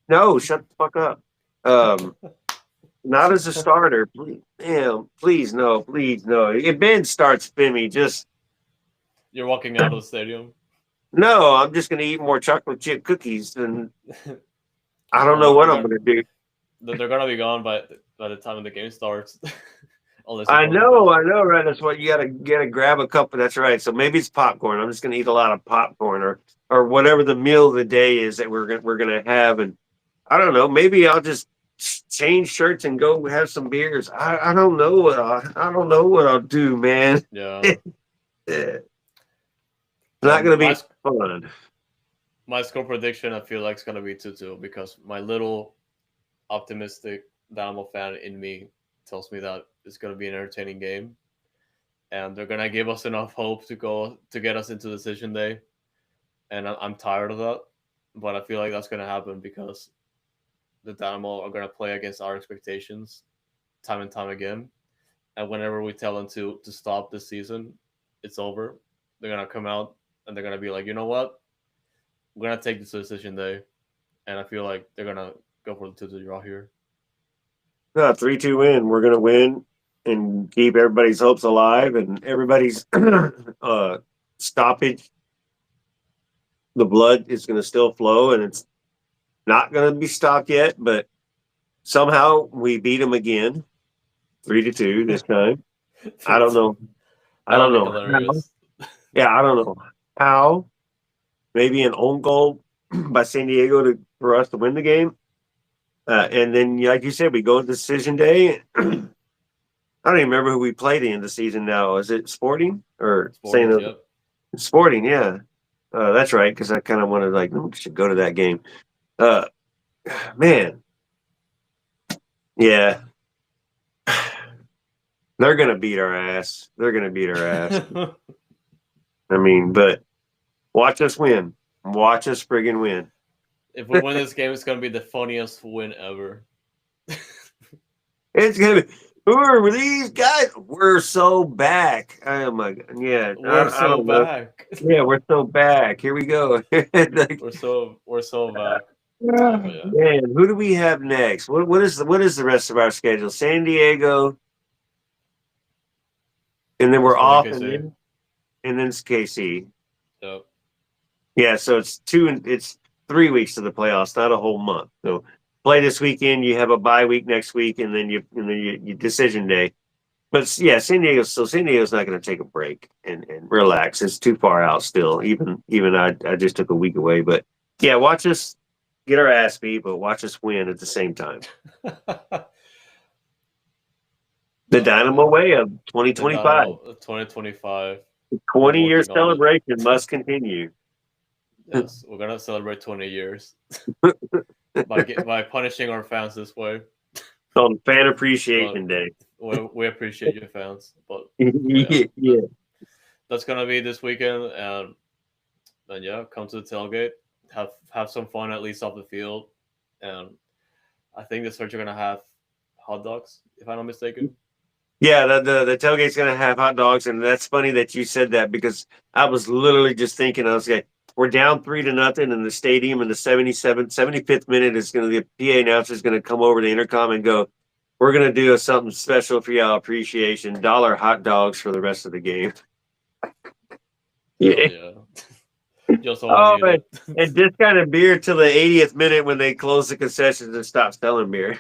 S2: No, shut the fuck up. Um, not as a starter. Please, damn, please no, please no. If Ben starts Femi, just
S1: You're walking out of the stadium.
S2: no. I'm just going to eat more chocolate chip cookies, and I don't
S1: Well,
S2: know
S1: they're,
S2: what
S1: they're
S2: I'm
S1: gonna
S2: going to do.
S1: they're gonna be gone by the time the game starts, unless you
S2: I
S1: put them on the
S2: know,
S1: bench.
S2: I know, right? That's what you gotta grab a couple. That's right. So maybe it's popcorn. I'm just gonna eat a lot of popcorn or whatever the meal of the day is that we're gonna have. And I don't know. Maybe I'll just change shirts and go have some beers. I don't know I don't know what I'll do, man.
S1: Yeah.
S2: It's not gonna
S1: My
S2: be fun.
S1: my score prediction, I feel like, is gonna be 2-2 because my little optimistic Dynamo fan in me tells me that it's gonna be an entertaining game. and they're gonna give us enough hope to get us into decision day. And I'm tired of that, but I feel like that's gonna happen because the Dynamo are gonna play against our expectations time and time again. And whenever we tell them to stop this season, it's over. They're gonna come out and they're gonna be like, you know what, we're gonna take this decision day, and I feel like they're gonna go for the 2-2 draw here.
S2: No, 3-2 win. We're gonna win and keep everybody's hopes alive and everybody's stoppage. The blood is gonna still flow, and it's not gonna be stopped yet. But somehow we beat them again, 3-2 this time. I don't
S1: 3-2.
S2: know. I
S1: That
S2: don't
S1: would be
S2: know how.
S1: hilarious.
S2: Yeah, I don't know how. Maybe an own goal by San Diego for us to win the game. And then, like you said, we go to decision day. I don't even remember who we played in the season now. Is it Sporting or
S1: Sporting,
S2: St.
S1: yep.
S2: Sporting? Yeah. That's right. Because I kind of wanted, like, we should go to that game. Uh, man. Yeah. They're going to beat our ass. They're going to beat our ass. I mean, but watch us win. Watch us friggin' win.
S1: If we win this game, it's gonna be the funniest win ever.
S2: It's gonna be. Who are these guys? We're so back. Oh my god. Yeah,
S1: We're
S2: I
S1: so
S2: don't know.
S1: back.
S2: Yeah, we're so back. Here we go. Like,
S1: we're so back. But yeah,
S2: man, who do we have next? What is the rest of our schedule? San Diego, and then we're
S1: Sporting
S2: off,
S1: KC.
S2: and then it's KC.
S1: Yep.
S2: Yeah, so it's 3 weeks to the playoffs, not a whole month. So play this weekend. You have a bye week next week, and then you decision day. But yeah, San Diego's not going to take a break and relax. It's too far out still. Even I just took a week away. But yeah, watch us get our ass beat, but watch us win at the same time. The
S1: No,
S2: Dynamo way of
S1: the
S2: 2025.
S1: Dynamo 2025. We're
S2: 20-year
S1: working on it.
S2: celebration must continue.
S1: Yes, we're gonna celebrate 20 years by punishing our fans this way.
S2: On Fan
S1: But
S2: Appreciation Day.
S1: we appreciate you fans. But yeah,
S2: Yeah.
S1: that's gonna be this weekend, and then yeah, come to the tailgate, have some fun at least off the field, and I think the Search are gonna have hot dogs, if I'm not mistaken.
S2: Yeah, the tailgate's gonna have hot dogs, and that's funny that you said that because I was literally just thinking, I was like, we're down 3-0 in the stadium in the 75th minute is gonna the PA announcer is gonna come over the intercom and go, we're gonna do something special for y'all appreciation, dollar hot dogs for the rest of the game.
S1: Hell
S2: Yeah.
S1: yeah, just all I
S2: Oh man.
S1: needed.
S2: And discounted beer till the 80th minute when they close the concessions and stop selling beer.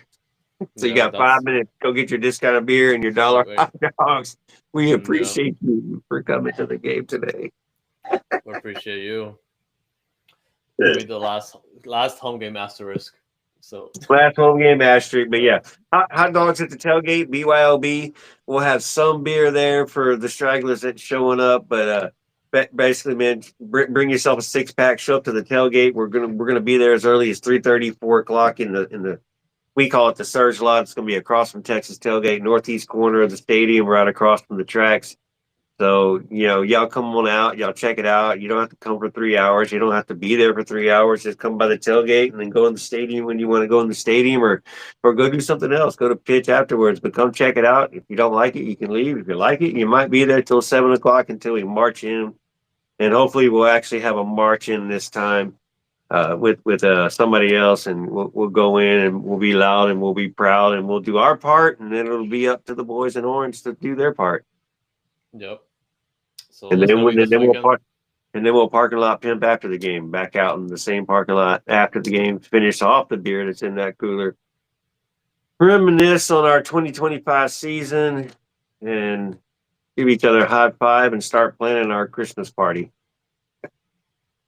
S2: So you
S1: Yeah,
S2: got
S1: that's
S2: 5 minutes. Go get your discounted beer and your dollar
S1: wait.
S2: hot dogs. We
S1: Yeah,
S2: appreciate you for coming to the game today.
S1: we appreciate you. It'll be the last home game asterisk. So
S2: Last home game, asterisk. But yeah, hot dogs at the tailgate, BYOB. We'll have some beer there for the stragglers that's showing up. But basically, man, bring yourself a 6-pack. Show up to the tailgate. We're gonna be there as early as 3:30, 4 o'clock in the we call it the Surge Lot. It's gonna be across from Texas Tailgate, northeast corner of the stadium, right across from the tracks. So, y'all come on out, y'all check it out. You don't have to come for 3 hours. You don't have to be there for 3 hours. Just come by the tailgate and then go in the stadium when you want to go in the stadium or go do something else. Go to pitch afterwards. But come check it out. If you don't like it, you can leave. If you like it, you might be there till 7 o'clock until we march in. And hopefully we'll actually have a march in this time with somebody else, and we'll go in and we'll be loud and we'll be proud and we'll do our part, and then it'll be up to the boys in orange to do their part.
S1: yep. So
S2: And
S1: that's
S2: then
S1: gonna be this weekend.
S2: we'll parking lot pimp after the game, back out in the same parking lot after the game, finish off the beer that's in that cooler, reminisce on our 2025 season, and give each other a high five and start planning our Christmas party.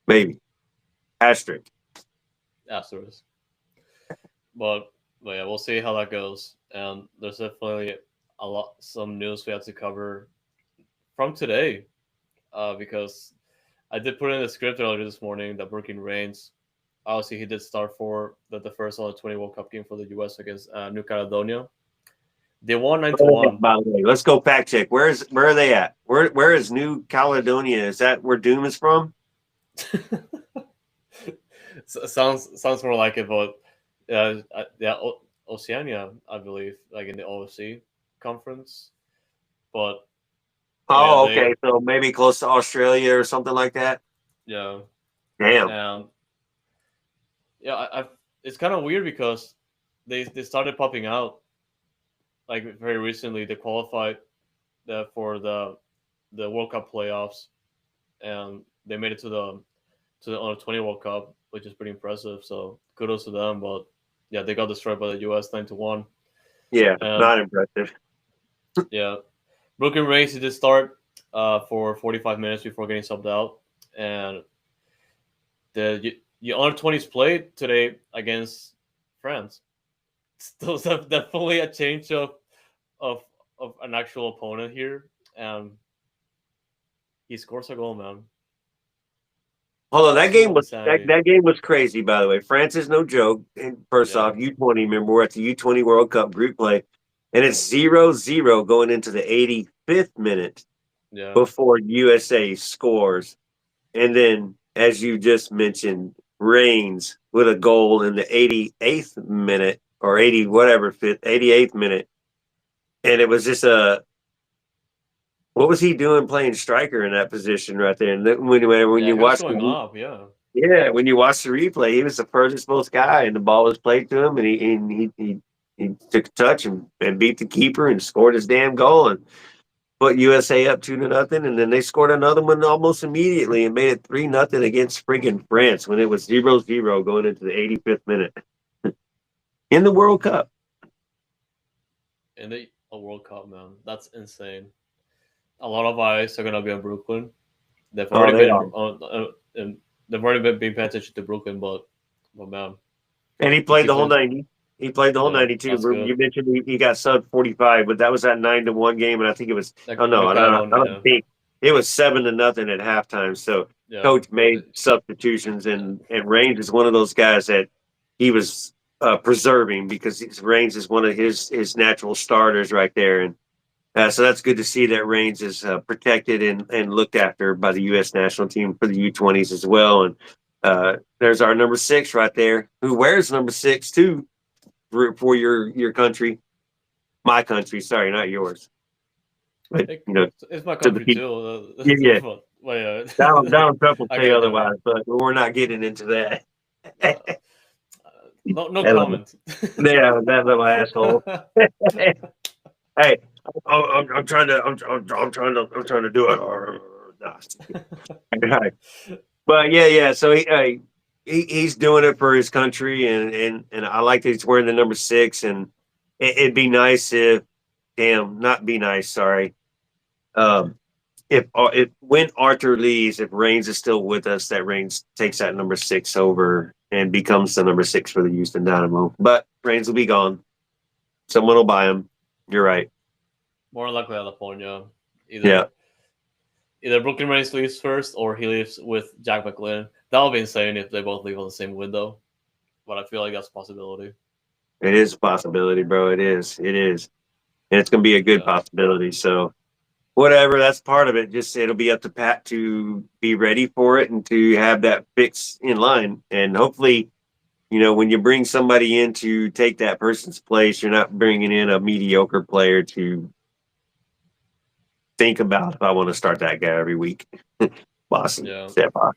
S2: Maybe. Asterisk.
S1: Asterisk. But yeah, we'll see how that goes. And there's definitely some news we have to cover from today, because I did put in the script earlier this morning that Brooklyn Reigns, obviously he did start for the first under 20 World Cup game for the U.S. against New Caledonia, They won 9-1.
S2: By the way, let's go fact check. Where are they at? Where is New Caledonia? Is that where Doom is from?
S1: Sounds more like it, but yeah, Oceania, I believe, like in the OFC conference. But yeah,
S2: Oh,
S1: they
S2: okay. So maybe close to Australia or something like that.
S1: yeah,
S2: Damn.
S1: and yeah, I've it's kind of weird because they started popping out like very recently. They qualified for the World Cup playoffs, and they made it to the under 20 World Cup, which is pretty impressive. So kudos to them. But yeah, they got destroyed by the US 9-1.
S2: Yeah,
S1: And
S2: not impressive.
S1: yeah, Brooklyn Reigns did start for 45 minutes before getting subbed out, and the under 20s played today against France. Still definitely a change of of an actual opponent here, and he scores a goal, man.
S2: Hold on,
S1: Absolute insanity.
S2: that game was crazy. By the way, France is no joke. And first
S1: Yeah,
S2: off, U20. Remember, we're at the U20 World Cup group play, and it's 0-0 going into the 85th minute
S1: yeah.
S2: before USA scores, and then as you just mentioned, Reigns with a goal in the 88th minute or 80 whatever 88th minute, and it was just a what was he doing playing striker in that position right there? And then when
S1: Yeah,
S2: you
S1: he was
S2: watch
S1: going
S2: the
S1: up. Yeah,
S2: yeah, when you watch the replay, he was the furthest most guy, and the ball was played to him, and he took a touch and beat the keeper and scored his damn goal and put USA up 2-0, and then they scored another one almost immediately and made it 3-0 against friggin' France when it was 0-0 going into the 85th minute in the World Cup.
S1: in the a World Cup, man. That's insane. A lot of eyes are gonna be on Brooklyn. They've
S2: Oh,
S1: already
S2: they
S1: been
S2: are.
S1: on, and they've already been paying attention to Brooklyn, but man,
S2: And he
S1: he
S2: played the
S1: keeps
S2: whole
S1: on.
S2: 90. He played the whole
S1: Yeah,
S2: 92.
S1: that's good.
S2: You mentioned he got sub 45, but that was that 9-1 game, and I think it was
S1: Like
S2: oh no,
S1: New
S2: I
S1: Caledonia,
S2: don't think it was 7-0 at halftime. So
S1: yeah,
S2: coach made substitutions,
S1: yeah.
S2: and Reigns is one of those guys that he was preserving because Reigns is one of his natural starters right there, and so that's good to see that Reigns is protected and looked after by the U.S. national team for the U20s as well. And there's our number 6 right there, who wears number 6 too for your country, my country. Sorry, not yours, but
S1: It, it's my
S2: to the
S1: country
S2: people.
S1: too.
S2: Yeah, yeah.
S1: But yeah,
S2: Donald Trump will
S1: I
S2: say
S1: get that, man.
S2: otherwise, but we're not getting into that.
S1: Uh, no
S2: That little-
S1: comment.
S2: yeah, that little asshole. Hey, I'm trying to I'm trying to do it. Nah. But yeah. So he's doing it for his country, and I like that he's wearing the number 6. And it'd be nice if, damn, not be nice. Sorry. Um, if when Arthur leaves, if Reigns is still with us, that Reigns takes that number 6 over and becomes the number 6 for the Houston Dynamo. But Reigns will be gone. Someone will buy him. You're right.
S1: More likely at the point, yeah.
S2: Yeah,
S1: Either Brooklyn Reigns leaves first or he leaves with Jack McLean. That would be insane if they both leave on the same window. But I feel like that's a possibility.
S2: it is a possibility, bro. It is. It is. And it's going to be a good
S1: Yeah.
S2: possibility. So whatever, that's part of it. Just it'll be up to Pat to be ready for it and to have that fix in line. And hopefully, when you bring somebody in to take that person's place, you're not bringing in a mediocre player to think about if I want to start that guy every week. Boston,
S1: Yeah.
S2: step off.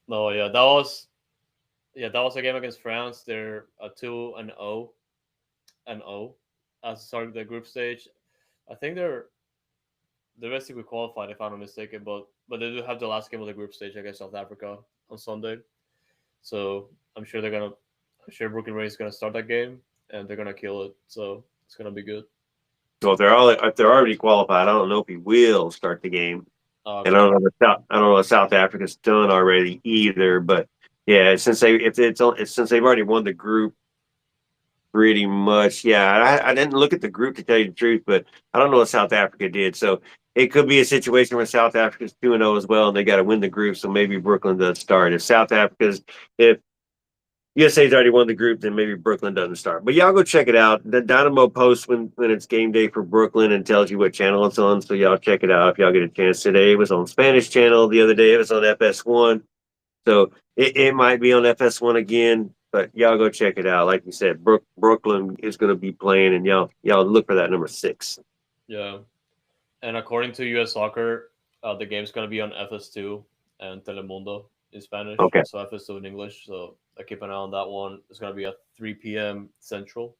S1: No, that was a game against France. They're a 2-0 and 0 as starting the group stage. I think they're basically qualified if I'm not mistaken, but they do have the last game of the group stage against South Africa on Sunday. So I'm sure Brooklyn Ray is gonna start that game and they're gonna kill it. So it's gonna be good.
S2: So if they're already qualified, I don't know if he will start the game.
S1: Oh,
S2: And
S1: okay.
S2: I don't know if South Africa's done already either. But yeah, since they've already won the group pretty much. Yeah, I didn't look at the group to tell you the truth, but I don't know what South Africa did. So it could be a situation where South Africa's 2-0 as well, and they got to win the group. So maybe Brooklyn does start. If USA's already won the group, then maybe Brooklyn doesn't start. But y'all go check it out. The Dynamo posts when it's game day for Brooklyn and tells you what channel it's on. So y'all check it out if y'all get a chance today. It was on Spanish channel. The other day it was on FS1. So it might be on FS1 again, but y'all go check it out. Like you said, Brooklyn is going to be playing, and y'all look for that number 6.
S1: Yeah. And according to US Soccer, the game's gonna be on FS2 and Telemundo in Spanish,
S2: Okay.
S1: so FS2 in English. So I keep an eye on that one. It's gonna be at 3 p.m. Central,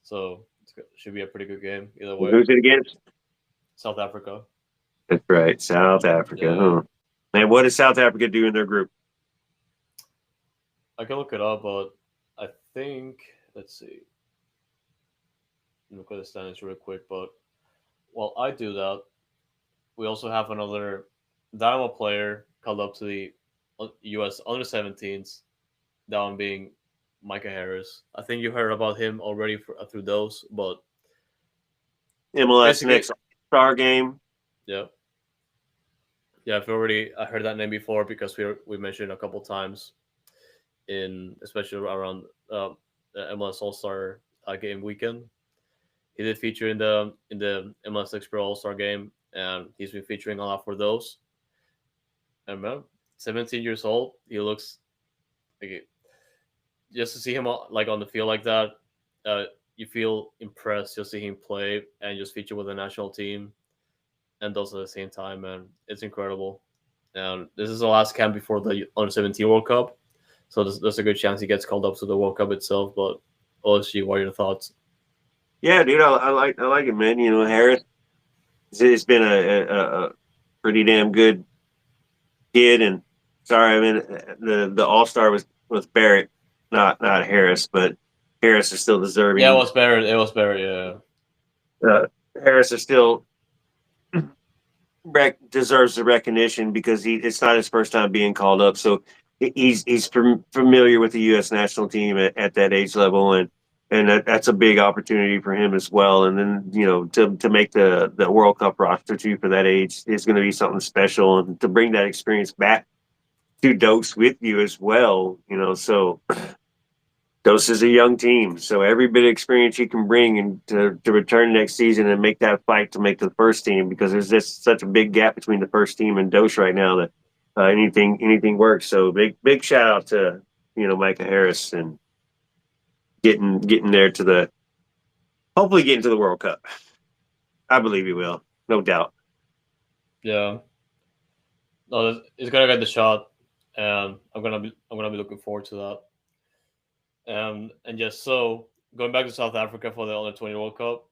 S1: so should be a pretty good game either way.
S2: Who's it against?
S1: South Africa.
S2: That's right, South Africa.
S1: Yeah,
S2: Huh? Man, what does South Africa do in their group?
S1: I can look it up, but I think let's see. Look at the standings real quick. But while I do that, we also have another Dynamo player called up to the U.S. under 17s. That one being Micah Harris. I think you heard about him already through those, but
S2: MLS
S1: basically,
S2: next star game.
S1: yeah, yeah. I've already I heard that name before because we mentioned it a couple times in especially around the MLS All Star game weekend. He did feature in the MLS Next Pro All Star game, and he's been featuring a lot for those. And man, 17 years old, he looks like just to see him like on the field like that, uh, you feel impressed just see him play and just feature with the national team and those at the same time, man. It's incredible. And this is the last camp before the under 17 World Cup, so there's a good chance he gets called up to the World Cup itself. But OSG, what are your thoughts?
S2: Yeah, dude, I like it, man. You know, Harris. It's been a pretty damn good kid, and sorry, I mean the All Star was Barrett, not Harris, but Harris is still
S1: Yeah, it
S2: deserving.
S1: was Barrett. It was Barrett. Yeah,
S2: Uh, Harris is still deserves the recognition because it's not his first time being called up, so he's familiar with the U.S. national team at that age level, and that's a big opportunity for him as well. And then to make the World Cup roster too for that age is going to be something special, and to bring that experience back to Dose with you as well. So Dose is a young team, so every bit of experience you can bring and to return next season and make that fight to make the first team, because there's just such a big gap between the first team and Dose right now that anything works. So big shout out to Micah Harris and getting there to the hopefully getting to the World Cup. I believe he will, no doubt.
S1: yeah. No, he's gonna get the shot, and I'm gonna be looking forward to that. And just so going back to South Africa for the under 20 World Cup,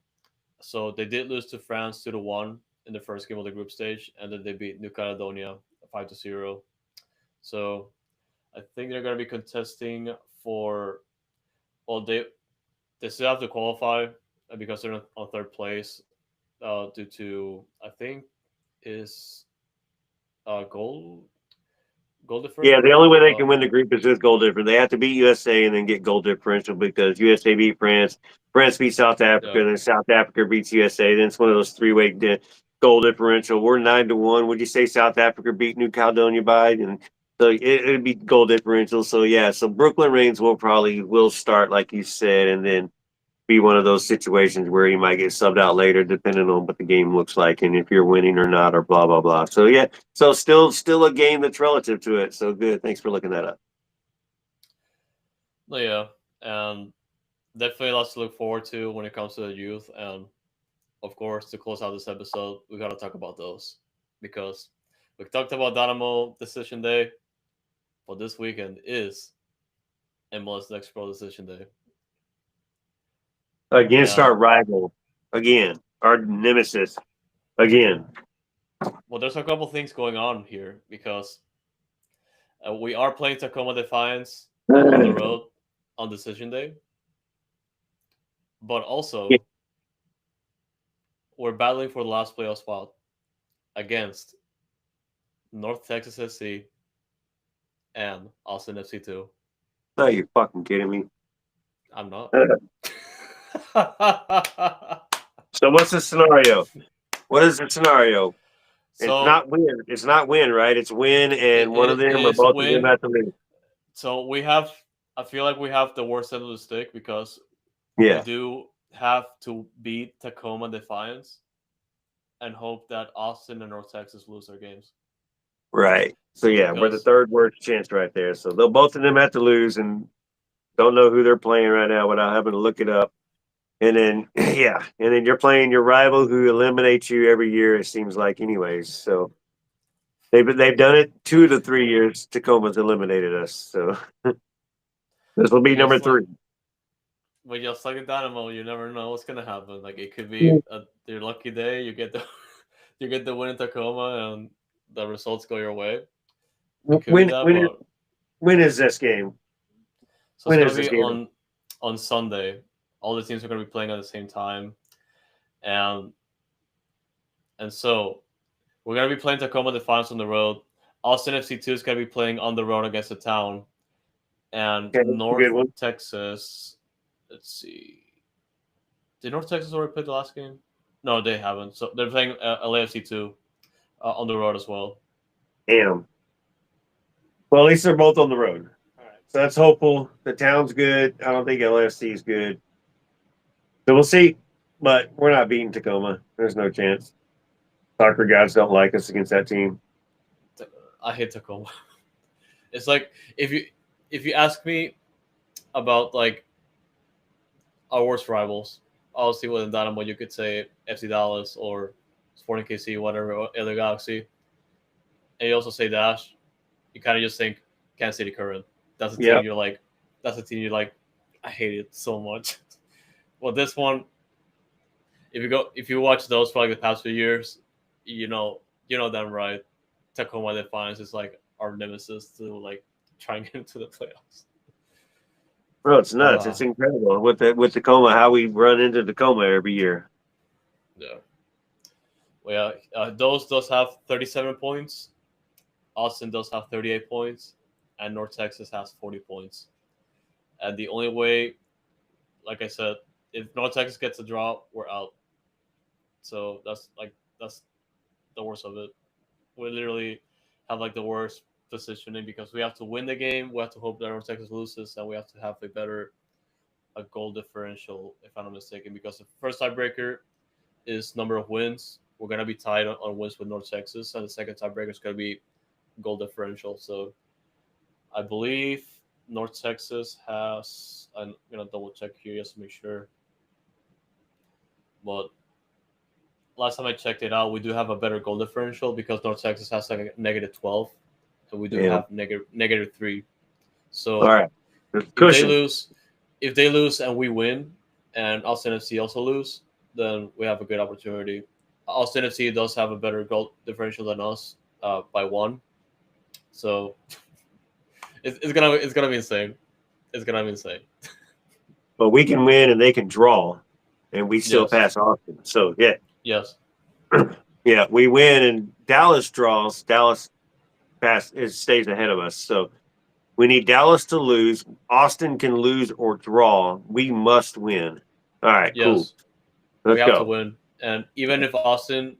S1: so they did lose to France 2-1 in the first game of the group stage, and then they beat New Caledonia 5-0. So I think they're going to be contesting for well they still have to qualify because they're on third place due to I think is goal
S2: Yeah, the
S1: differential.
S2: only way they can win the group is with goal difference. They have to beat USA and then get goal differential, because USA beat France, France beat South Africa,
S1: Yeah,
S2: and then South Africa beats USA. Then it's one of those three-way goal differential. We're 9-1. Would you say South Africa beat New Caledonia by? And so it'd be goal differential. So yeah, so Brooklyn Reigns will start like you said, and then be one of those situations where you might get subbed out later, depending on what the game looks like and if you're winning or not, or blah blah blah. So yeah, so still a game that's relative to it. So good. Thanks for looking that up.
S1: no, yeah, and definitely lots to look forward to when it comes to the youth. And of course, to close out this episode, we got to talk about those because we talked about Dynamo Decision Day, but this weekend is MLS Next Pro Decision Day.
S2: Against
S1: And
S2: our rival, again, our nemesis, again.
S1: well, there's a couple things going on here because we are playing Tacoma Defiance on the road on Decision Day, but also we're battling for the last playoff spot against North Texas SC and Austin FC2.
S2: No, you're fucking kidding me.
S1: I'm not.
S2: So what's the scenario? What is the scenario? It's
S1: So
S2: not win. It's not win, right? It's win,
S1: it,
S2: and one of
S1: it
S2: them or
S1: is
S2: both of them
S1: win.
S2: have to lose.
S1: So we have I feel like we have the worst end of the stick because we
S2: Yeah,
S1: do have to beat Tacoma Defiance and hope that Austin and North Texas lose their games
S2: right. So yeah, we're the
S1: because
S2: third worst chance right there. So they'll both of them have to lose, and don't know who they're playing right now without having to look it up. And then yeah, and then you're playing your rival who eliminates you every year. It seems like, anyways. So they've done it 2 to 3 years. Tacoma's eliminated us, so this will
S1: we
S2: be number
S1: just like
S2: three.
S1: we just like a dynamo. You never know what's gonna happen. Like it could be your lucky day. You get the you get the win in Tacoma and the results go your way. It could be
S2: When
S1: that,
S2: when
S1: but
S2: when is this game?
S1: so it's
S2: When
S1: gonna
S2: is this
S1: be
S2: game?
S1: on Sunday. All the teams are gonna be playing at the same time, and so we're gonna be playing Tacoma Defiance on the road. Austin FC2 is gonna be playing on the road against the town, and
S2: Okay, that's a
S1: North
S2: good one.
S1: Texas. Let's see. Did North Texas already play the last game? No, they haven't. So they're playing LAFC2 on the road as well.
S2: Damn. Well, at least they're both on the road. All right. So that's hopeful. The town's good. I don't think LFC is good. So we'll see. But we're not beating Tacoma. There's no chance. Soccer gods don't like us against that team.
S1: I hate Tacoma. It's like if you ask me about like our worst rivals, obviously with Dynamo you could say FC Dallas or Sporting KC, whatever other Galaxy, and you also say Dash. You kind of just think Kansas City Current. That's a team
S2: Yep.
S1: you're like. That's a team you're like. I hate it so much. Well, this one, if you watch those for like the past few years, you know them right. Tacoma Defiance is like our nemesis to like try and get into the playoffs.
S2: Bro, it's nuts.
S1: Uh
S2: It's incredible with Tacoma how we run into Tacoma every year.
S1: yeah. Well, yeah, those does have 37 points. Austin does have 38 points, and North Texas has 40 points. And the only way, like I said, if North Texas gets a draw, we're out. So that's the worst of it. We literally have like the worst positioning because we have to win the game. We have to hope that North Texas loses, and we have to have a better a goal differential, if I'm not mistaken. Because the first tiebreaker is number of wins. We're gonna be tied on wins with North Texas, and the second tiebreaker is gonna be goal differential. So I believe North Texas has. I'm gonna double check here just to make sure. But last time I checked it out, we do have a better goal differential because North Texas has like a negative 12, and we do
S2: Yeah.
S1: have negative 3.
S2: All
S1: So
S2: right. There's
S1: if they
S2: cushion.
S1: lose, if they lose and we win, and Austin FC also lose, then we have a good opportunity. Austin FC does have a better goal differential than us by 1, so it's gonna be insane. It's gonna be insane.
S2: But we can win and they can draw and we still
S1: Yes,
S2: pass Austin. So yeah.
S1: yes,
S2: Yeah, we win and Dallas draws. Dallas pass it stays ahead of us. So we need Dallas to lose. Austin can lose or draw. We must win. All right, cool.
S1: yes. We
S2: Let's
S1: have to
S2: go.
S1: win, and even if Austin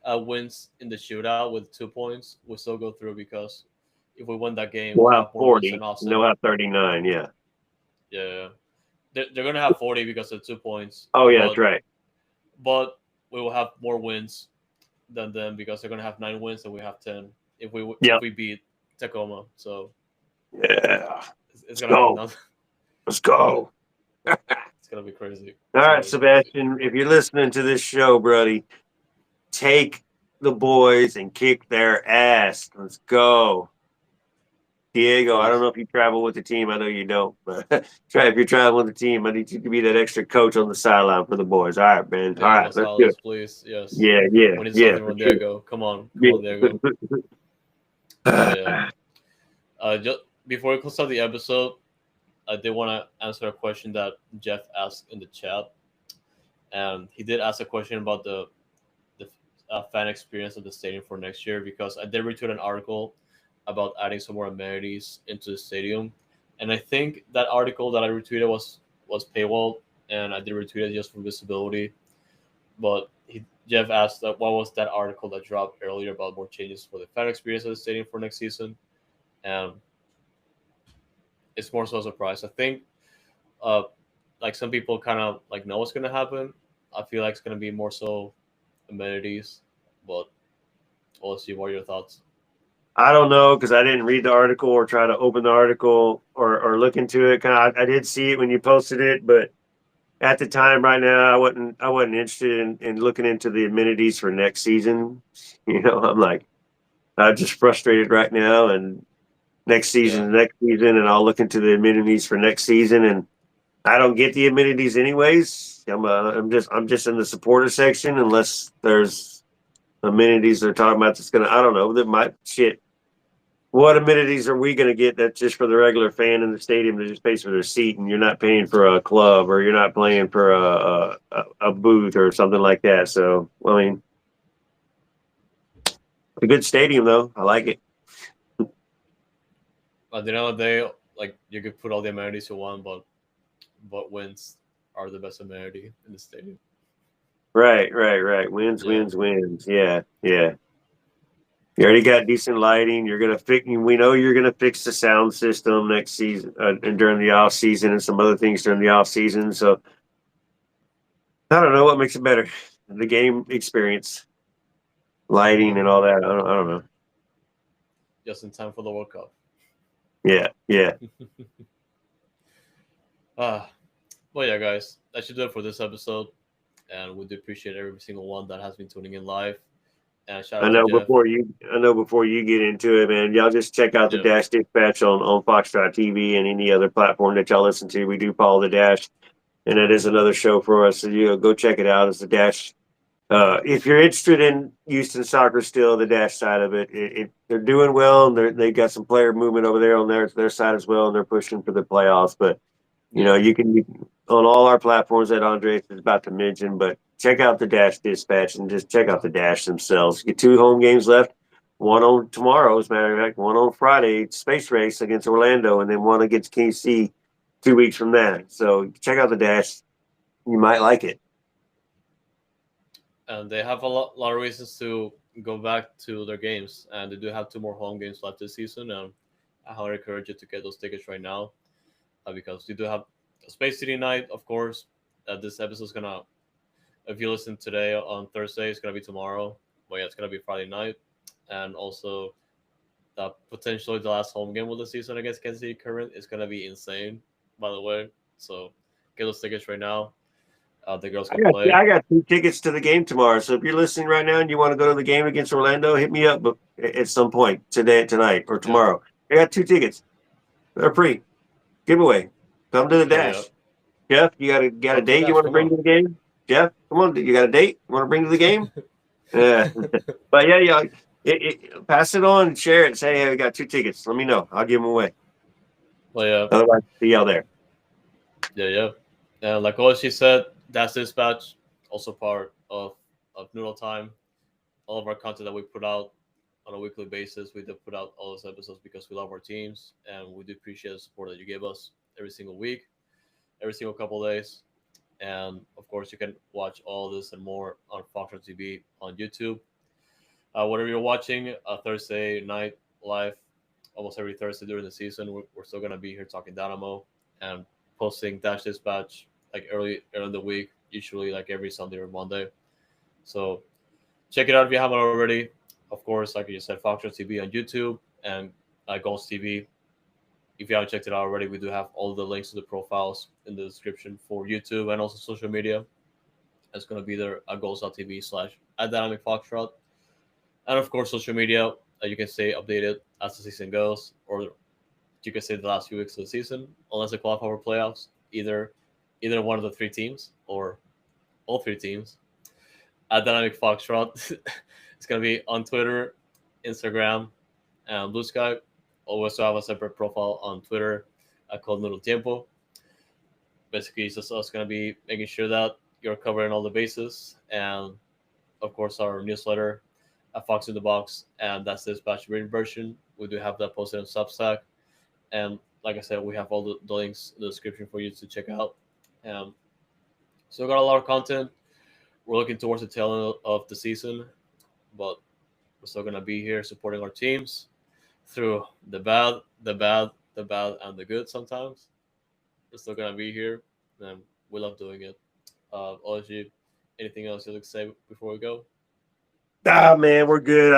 S1: wins in the shootout with 2 points, we still go through because if we win that game,
S2: We'll
S1: we'll
S2: have
S1: have more wins
S2: 40
S1: than
S2: and they'll
S1: Austin.
S2: have 39. Yeah.
S1: Yeah, they're gonna have 40 because of 2 points,
S2: Oh, yeah, that's
S1: but
S2: right.
S1: we will have more wins than them because they're gonna have 9 wins and we have 10 if
S2: Yep.
S1: we beat Tacoma. So
S2: Yeah.
S1: it's
S2: Let's
S1: gonna be
S2: go.
S1: nuts.
S2: Let's go. All
S1: It's gonna be crazy. It's gonna
S2: right,
S1: be crazy.
S2: Sebastian, if you're listening to this show, buddy, take the boys and kick their ass. Let's go. Diego, I don't
S1: Please.
S2: know if you travel with the team. I know you don't, but try if you're traveling with the team. I need you to be that extra coach on the sideline for the boys. All right, man. All
S1: Diego
S2: right, let's do
S1: Gonzalez,
S2: it.
S1: please. Yes.
S2: Yeah, yeah,
S1: We need
S2: yeah,
S1: something
S2: for
S1: from
S2: sure.
S1: Diego. Come on,
S2: Yeah.
S1: Diego. But yeah. Just before we close out the episode, I did want to answer a question that Jeff asked in the chat, and he did ask a question about the fan experience of the stadium for next year because I did retweet an article about adding some more amenities into the stadium, and I think that article that I retweeted was paywall, and I did retweet it just for visibility. But Jeff asked that what was that article that dropped earlier about more changes for the fan experience of the stadium for next season, and it's more so a surprise. I think uh like some people kind of like know what's gonna happen. I feel like it's gonna be more so amenities, but we'll see. What are your thoughts?
S2: I don't know because I didn't read the article or try to open the article or look into it. Kind of, I did see it when you posted it, but at the time, right now, I wasn't interested in looking into the amenities for next season. I'm like I'm just frustrated right now, and
S1: Yeah,
S2: next season, and I'll look into the amenities for next season, and I don't get the amenities anyways. I'm just in the supporter section unless there's amenities they're talking about that's gonna I don't know that might shit. What amenities are we gonna get that's just for the regular fan in the stadium that just pays for their seat and you're not paying for a club or you're not playing for a booth or something like that? So I mean, a good stadium though. I like it.
S1: at the end of the day, like you could put all the amenities you want, but wins are the best amenity in the stadium.
S2: Right, right, right. Wins,
S1: Yeah,
S2: wins, wins. Yeah, yeah. You already got decent lighting. You're gonna fix. We know you're gonna fix the sound system next season and during the off season and some other things during the off season. So I don't know what makes it better. The game experience, lighting, and all that. I don't know.
S1: just in time for the World Cup.
S2: Yeah, yeah.
S1: Ah, well, yeah, guys, that should do it for this episode, and we do appreciate every single one that has been tuning in live. And shout
S2: I
S1: out to
S2: know
S1: Jeff.
S2: before you. I know before you get into it, man. Y'all just check out the
S1: Yep.
S2: Dash Dispatch on Foxtrot TV and any other platform that y'all listen to. We do follow the Dash, and it is another show for us. So you go check it out. It's the Dash. If you're interested in Houston soccer, still the Dash side of it, they're doing well, and they got some player movement over there on their side as well, and they're pushing for the playoffs. But
S1: Yeah.
S2: you can on all our platforms that Andres is about to mention. But check out the Dash Dispatch and just check out the Dash themselves. Get 2 home games left. One on tomorrow, as a matter of fact, one on Friday, Space Race against Orlando, and then one against KC 2 weeks from that. So check out the Dash. You might like it.
S1: And they have a lot of reasons to go back to their games, and they do have two more home games left this season. And I highly encourage you to get those tickets right now, because we do have a Space City night, of course. This episode is gonna, if you listen today on Thursday, it's gonna be tomorrow. Well, yeah, it's gonna be Friday night, and also potentially the last home game of the season against Kansas City Current is gonna be insane. By the way, so get those tickets right now. The girls can play.
S2: I got 2 tickets to the game tomorrow. So if you're listening right now and you want to go to the game against Orlando, hit me up at some point today, tonight, or
S1: Yep.
S2: tomorrow. I got 2 tickets. They're free giveaway. Come to the
S1: Oh yeah.
S2: Dash. Jeff, you got a
S1: Come to the
S2: date you
S1: dash.
S2: want to
S1: Come
S2: bring
S1: on.
S2: to the game? Jeff, come on. You got a date you want to bring to the game? Yeah. But yeah, yeah. Pass it on, share it. Say, hey, we got 2 tickets. Let me know. I'll give them away.
S1: Well, yeah,
S2: Otherwise, see y'all there.
S1: yeah, yeah. And like what she said, that's dispatch, also part of Noodle Time. All of our content that we put out on a weekly basis, we do put out all those episodes because we love our teams and we do appreciate the support that you give us every single week, every single couple of days. And of course, you can watch all this and more on Fox TV on YouTube. Whatever you're watching, Thursday night live, almost every Thursday during the season, we're still gonna be here talking Dynamo and posting Dash Dispatch like early in the week, usually like every Sunday or Monday. So check it out if you haven't already. Of course, like you said, Fox TV on YouTube and Ghost TV. If you haven't checked it out already, we do have all the links to the profiles in the description for YouTube and also social media. It's going to be there at Ghost.tv/ at Dynamic Foxtrot. And of course, social media, you can stay updated as the season goes, or you can say the last few weeks of the season, unless they qualify for playoffs. Either one of the three teams or all three teams at Dynamic Foxtrot. It's gonna be on Twitter, Instagram, and Blue Sky. Also have a separate profile on Twitter called Noodle Tiempo. Basically, it's just us gonna be making sure that you're covering all the bases, and of course our newsletter, Fox in the Box, and that's the dispatch written version. We do have that posted on Substack, and like I said, we have all the links in the description for you to check out. Um, so we got a lot of content. We're looking towards the tail end of the season, but we're still gonna be here supporting our teams through the bad, the bad, the bad and the good sometimes. We're still gonna be here, and we love doing it. Oji, anything else you'd like to say before we go?
S2: Ah, man, we're good.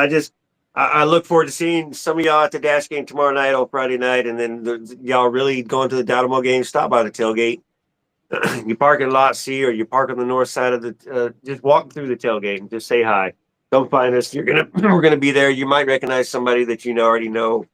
S2: I look forward to seeing some of y'all at the Dash game tomorrow night on Friday night, and then y'all really going to the Dynamo game. Stop by the tailgate. You park in lot C, or you park on the north side of the. Just walk through the tailgate and just say hi. Come find us. You're gonna we're gonna be there. You might recognize somebody that you already know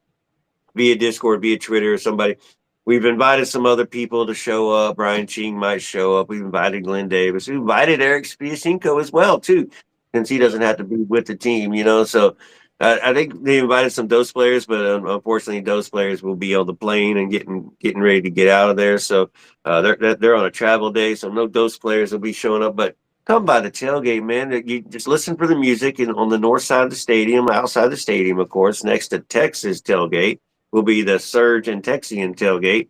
S2: via Discord, via Twitter, or somebody. We've invited some other people to show up. Brian Ching might show up. We've invited Glenn Davis. We invited Eric Spiacinco as well, too, since he
S1: Yeah,
S2: doesn't have to be with the team. So I think they invited some Dose players, but unfortunately, Dose players will be on the plane and getting ready to get out of there. So they're on a travel day, so no Dose players will be showing up. But come by the tailgate, man. You just listen for the music and on the north side of the stadium, outside the stadium, of course, next to Texas tailgate will be the Surge and Texian tailgate,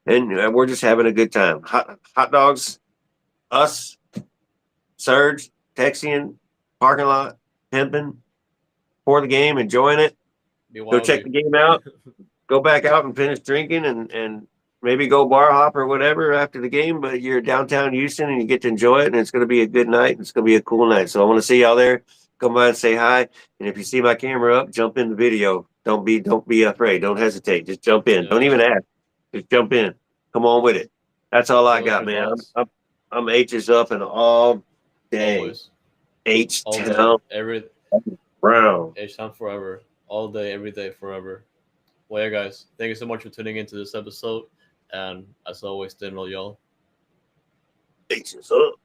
S2: and we're just having a good time. Hot dogs, us, Surge, Texian, parking lot, pimping for the game, enjoying it. Go check
S1: BYOB.
S2: the game out. Go back out and finish drinking, and maybe go bar hop or whatever after the game. But you're downtown Houston and you get to enjoy it, and it's going to be a good night. It's going to be a cool night. So I want to see y'all there. Come by and say hi. And if you see my camera up, jump in the video. Don't be afraid. Don't hesitate. Just jump in.
S1: Yeah,
S2: Don't even ask. Just jump in. Come on with it. That's all I
S1: give us
S2: got,
S1: your
S2: man.
S1: thoughts.
S2: I'm H's up and all day.
S1: Always,
S2: H
S1: all day,
S2: town
S1: every
S2: Brown.
S1: each time, forever, all day, every day, forever. Well, yeah, guys, thank you so much for tuning into this episode, and as always, stay well, y'all.
S2: H's up.